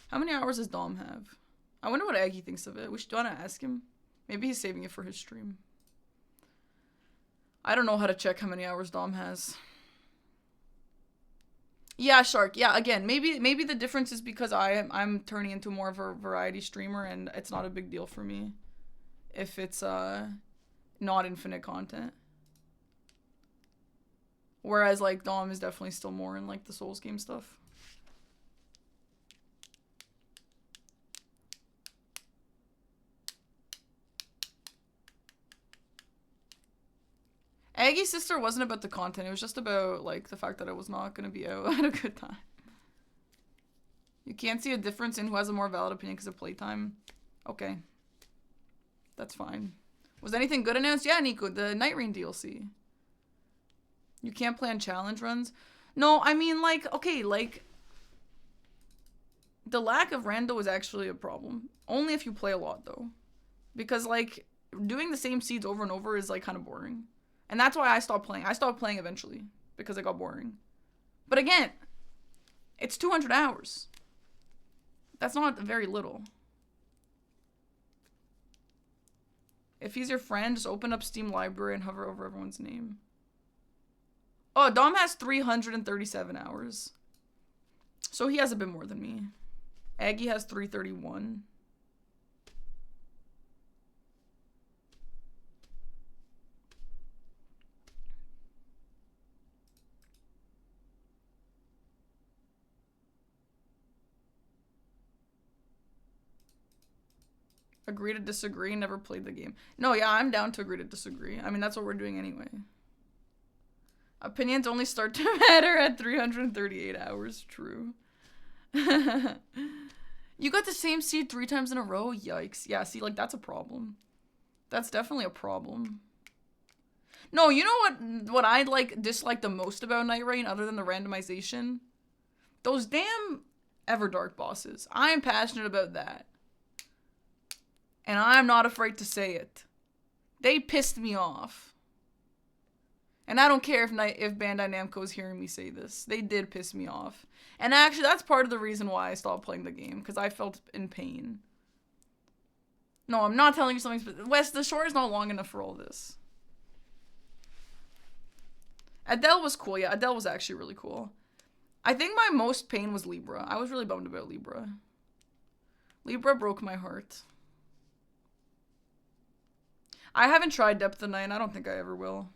How many hours does Dom have? I wonder what Aggie thinks of it. Do you want to ask him? Maybe he's saving it for his stream. I don't know how to check how many hours Dom has. Yeah, Shark. Yeah, again, maybe the difference is because I'm turning into more of a variety streamer and it's not a big deal for me if it's not infinite content. Whereas, like, Dom is definitely still more in, like, the Souls game stuff. Aggie's sister wasn't about the content. It was just about, like, the fact that I was not going to be out at a good time. You can't see a difference in who has a more valid opinion because of playtime. Okay. That's fine. Was anything good announced? Yeah, Nico, the Nightreign DLC. You can't plan challenge runs? No, I mean, like, okay, like, the lack of rando is actually a problem. Only if you play a lot, though. Because, like, doing the same seeds over and over is, like, kind of boring. And that's why I stopped playing. I stopped playing eventually. Because it got boring. But again, it's 200 hours. That's not very little. If he's your friend, just open up Steam Library and hover over everyone's name. Oh, Dom has 337 hours. So he has a bit more than me. Aggie has 331. Agree to disagree, never played the game. No, yeah, I'm down to agree to disagree. I mean, that's what we're doing anyway. Opinions only start to matter at 338 hours. True. You got the same seed 3 times in a row? Yikes. Yeah, see, like, that's a problem. That's definitely a problem. No, you know what I dislike the most about Nightreign, other than the randomization? Those damn Everdark bosses. I am passionate about that. And I'm not afraid to say it. They pissed me off. And I don't care if Bandai Namco is hearing me say this. They did piss me off. And actually, that's part of the reason why I stopped playing the game. Because I felt in pain. No, I'm not telling you something. Wes, the short is not long enough for all this. Adele was cool. Yeah, Adele was actually really cool. I think my most pain was Libra. I was really bummed about Libra. Libra broke my heart. I haven't tried Depth of Night, and I don't think I ever will.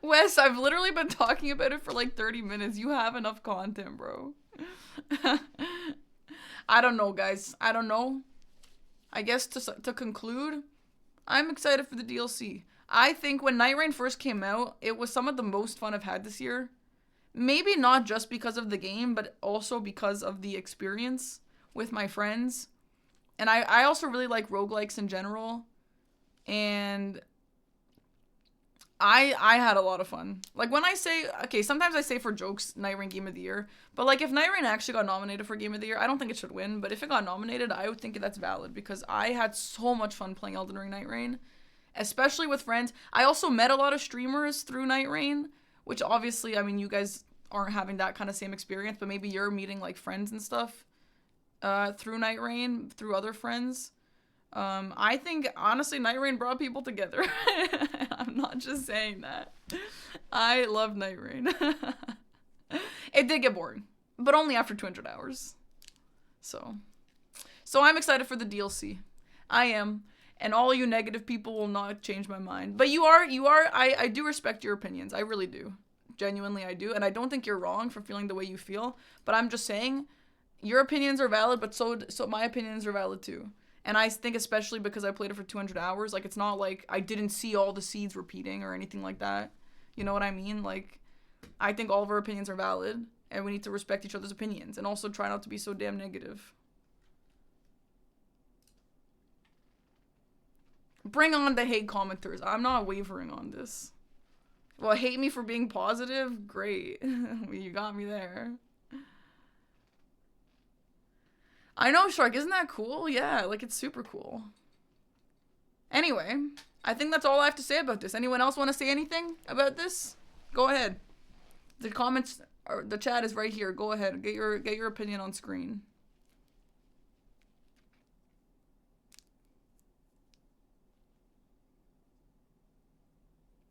Wes, I've literally been talking about it for like 30 minutes. You have enough content, bro. I don't know, guys. I don't know. I guess to conclude, I'm excited for the DLC. I think when Nightreign first came out, it was some of the most fun I've had this year. Maybe not just because of the game, but also because of the experience with my friends. And I also really like roguelikes in general. And I had a lot of fun. Like when I say, okay, sometimes I say for jokes Nightreign Game of the Year. But like if Nightreign actually got nominated for Game of the Year, I don't think it should win. But if it got nominated, I would think that's valid. Because I had so much fun playing Elden Ring Nightreign. Especially with friends. I also met a lot of streamers through Nightreign. Which obviously, I mean, you guys aren't having that kind of same experience. But maybe you're meeting like friends and stuff. Through Nightreign. Through other friends. I think, honestly, Nightreign brought people together. I'm not just saying that. I love Nightreign. It did get boring. But only after 200 hours. So I'm excited for the DLC. I am. And all you negative people will not change my mind. But I do respect your opinions. I really do. Genuinely, I do. And I don't think you're wrong for feeling the way you feel. But I'm just saying, your opinions are valid, but so my opinions are valid too. And I think especially because I played it for 200 hours, like, it's not like I didn't see all the seeds repeating or anything like that. You know what I mean? Like, I think all of our opinions are valid, and we need to respect each other's opinions, and also try not to be so damn negative. Bring on the hate commenters. I'm not wavering on this. Well, hate me for being positive? Great. You got me there. I know, Shark. Isn't that cool? Yeah, like, it's super cool. Anyway, I think that's all I have to say about this. Anyone else want to say anything about this? Go ahead. The comments, or the chat is right here. Go ahead. Get your opinion on screen.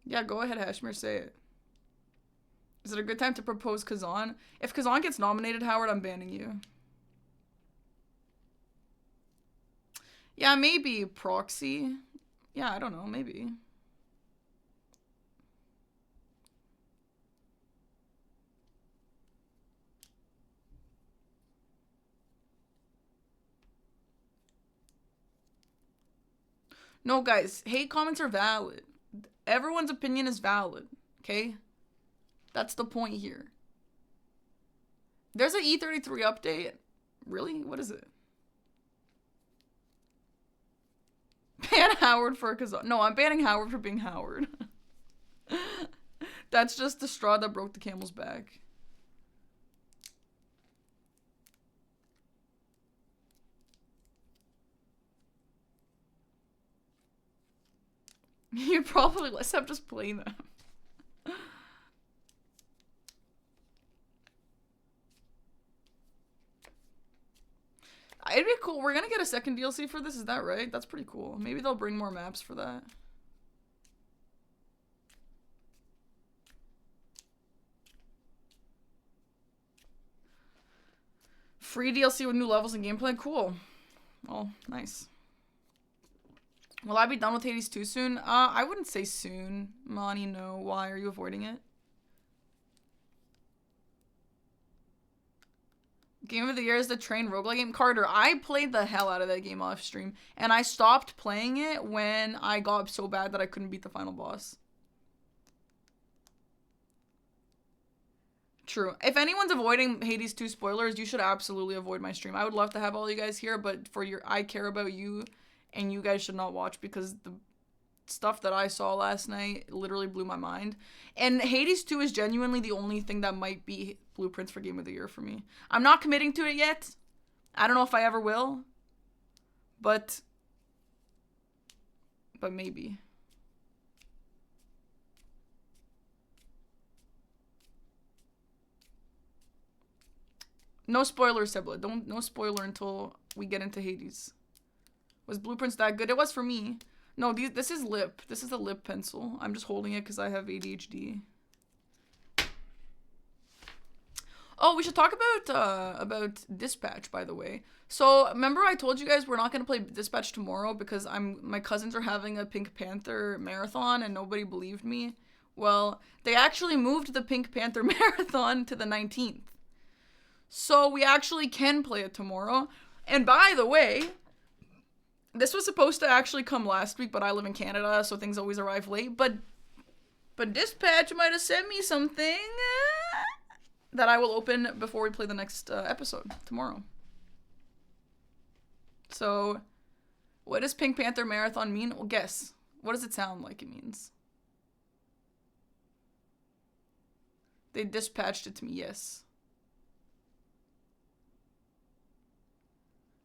Yeah, go ahead, Hashmir. Say it. Is it a good time to propose Kazan? If Kazan gets nominated, Howard, I'm banning you. Yeah, maybe Proxy. Yeah, I don't know, maybe. No, guys, hate comments are valid. Everyone's opinion is valid, okay? That's the point here. There's an E33 update. Really? What is it? Ban Howard for Kazan. No, I'm banning Howard for being Howard. That's just the straw that broke the camel's back. You'd probably let's have just play them. It'd be cool. We're gonna get a second DLC for this, is that right? That's pretty cool. Maybe they'll bring more maps for that. Free DLC with new levels and gameplay? Cool. Well, nice. Will I be done with Hades 2 soon? I wouldn't say soon. Monty, no. Why are you avoiding it? Game of the Year is the Train roguelike game. Carter, I played the hell out of that game off stream. And I stopped playing it when I got so bad that I couldn't beat the final boss. True. If anyone's avoiding Hades 2 spoilers, you should absolutely avoid my stream. I would love to have all you guys here, but I care about you, and you guys should not watch because the stuff that I saw last night literally blew my mind. And Hades 2 is genuinely the only thing that might be blueprints for Game of the Year for me. I'm not committing to it yet. I don't know if I ever will, but maybe. No spoiler, Sebla. No spoiler until we get into Hades. Was Blueprints that good? It was for me. No, this is lip. This is a lip pencil. I'm just holding it because I have ADHD. Oh, we should talk about Dispatch, by the way. So, remember I told you guys we're not going to play Dispatch tomorrow because my cousins are having a Pink Panther marathon and nobody believed me? Well, they actually moved the Pink Panther marathon to the 19th. So, we actually can play it tomorrow. And by the way, this was supposed to actually come last week, but I live in Canada, so things always arrive late. But Dispatch might have sent me something that I will open before we play the next episode tomorrow. So, what does Pink Panther Marathon mean? Well, guess. What does it sound like it means? They dispatched it to me, yes.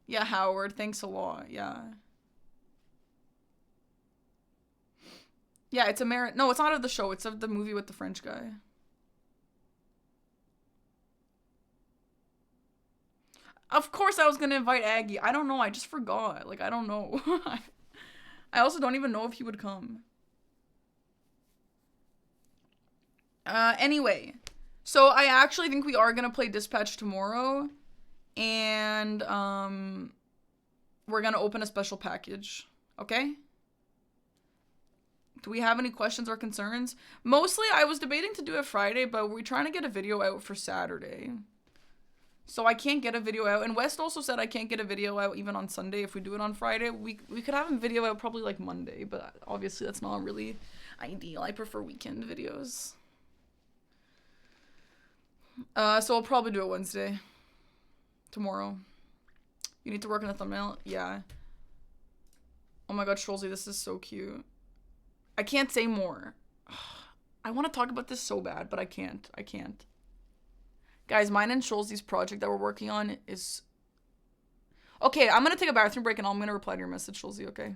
Yeah, Howard, thanks a lot, yeah. Yeah, it's a no, it's not of the show, it's of the movie with the French guy. Of course I was gonna invite Aggie. I don't know, I just forgot. Like, I don't know. I also don't even know if he would come. Anyway. So, I actually think we are gonna play Dispatch tomorrow. And, we're gonna open a special package. Okay? Do we have any questions or concerns? Mostly, I was debating to do it Friday, but we're trying to get a video out for Saturday. So I can't get a video out. And West also said I can't get a video out even on Sunday if we do it on Friday. We could have a video out probably like Monday, but obviously that's not really ideal. I prefer weekend videos. So I'll probably do it Wednesday. Tomorrow. You need to work on a thumbnail? Yeah. Oh my god, Scholzy, this is so cute. I can't say more. I want to talk about this so bad, but I can't. I can't. Guys, mine and Scholzy's project that we're working on is... Okay, I'm going to take a bathroom break and I'm going to reply to your message, Scholzy, okay?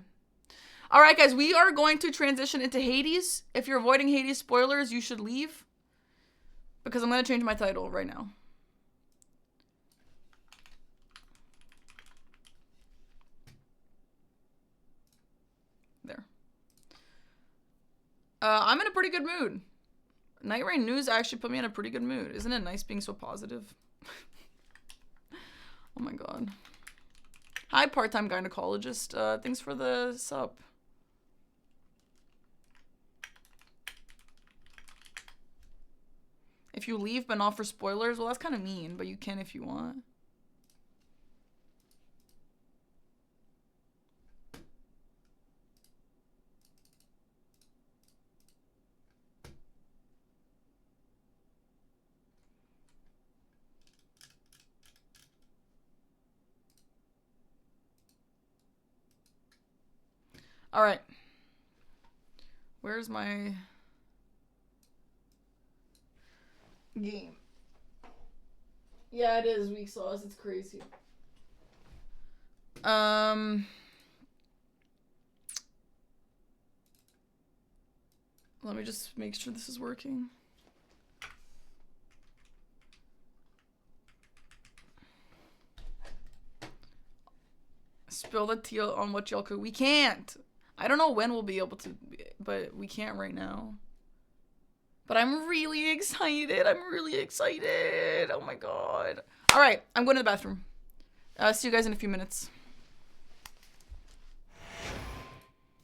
Alright, guys, we are going to transition into Hades. If you're avoiding Hades spoilers, you should leave. Because I'm going to change my title right now. There. I'm in a pretty good mood. Nightreign news actually put me in a pretty good mood. Isn't it nice being so positive? Oh my god. Hi, part-time gynecologist. Thanks for the sub. If you leave but not for spoilers, well, that's kind of mean, but you can if you want. All right. Where's my game? Yeah, it is weak sauce. It's crazy. Let me just make sure this is working. Spill the tea on what y'all could. We can't. I don't know when we'll be able to, but we can't right now. But I'm really excited. I'm really excited. Oh my god. All right, I'm going to the bathroom. See you guys in a few minutes.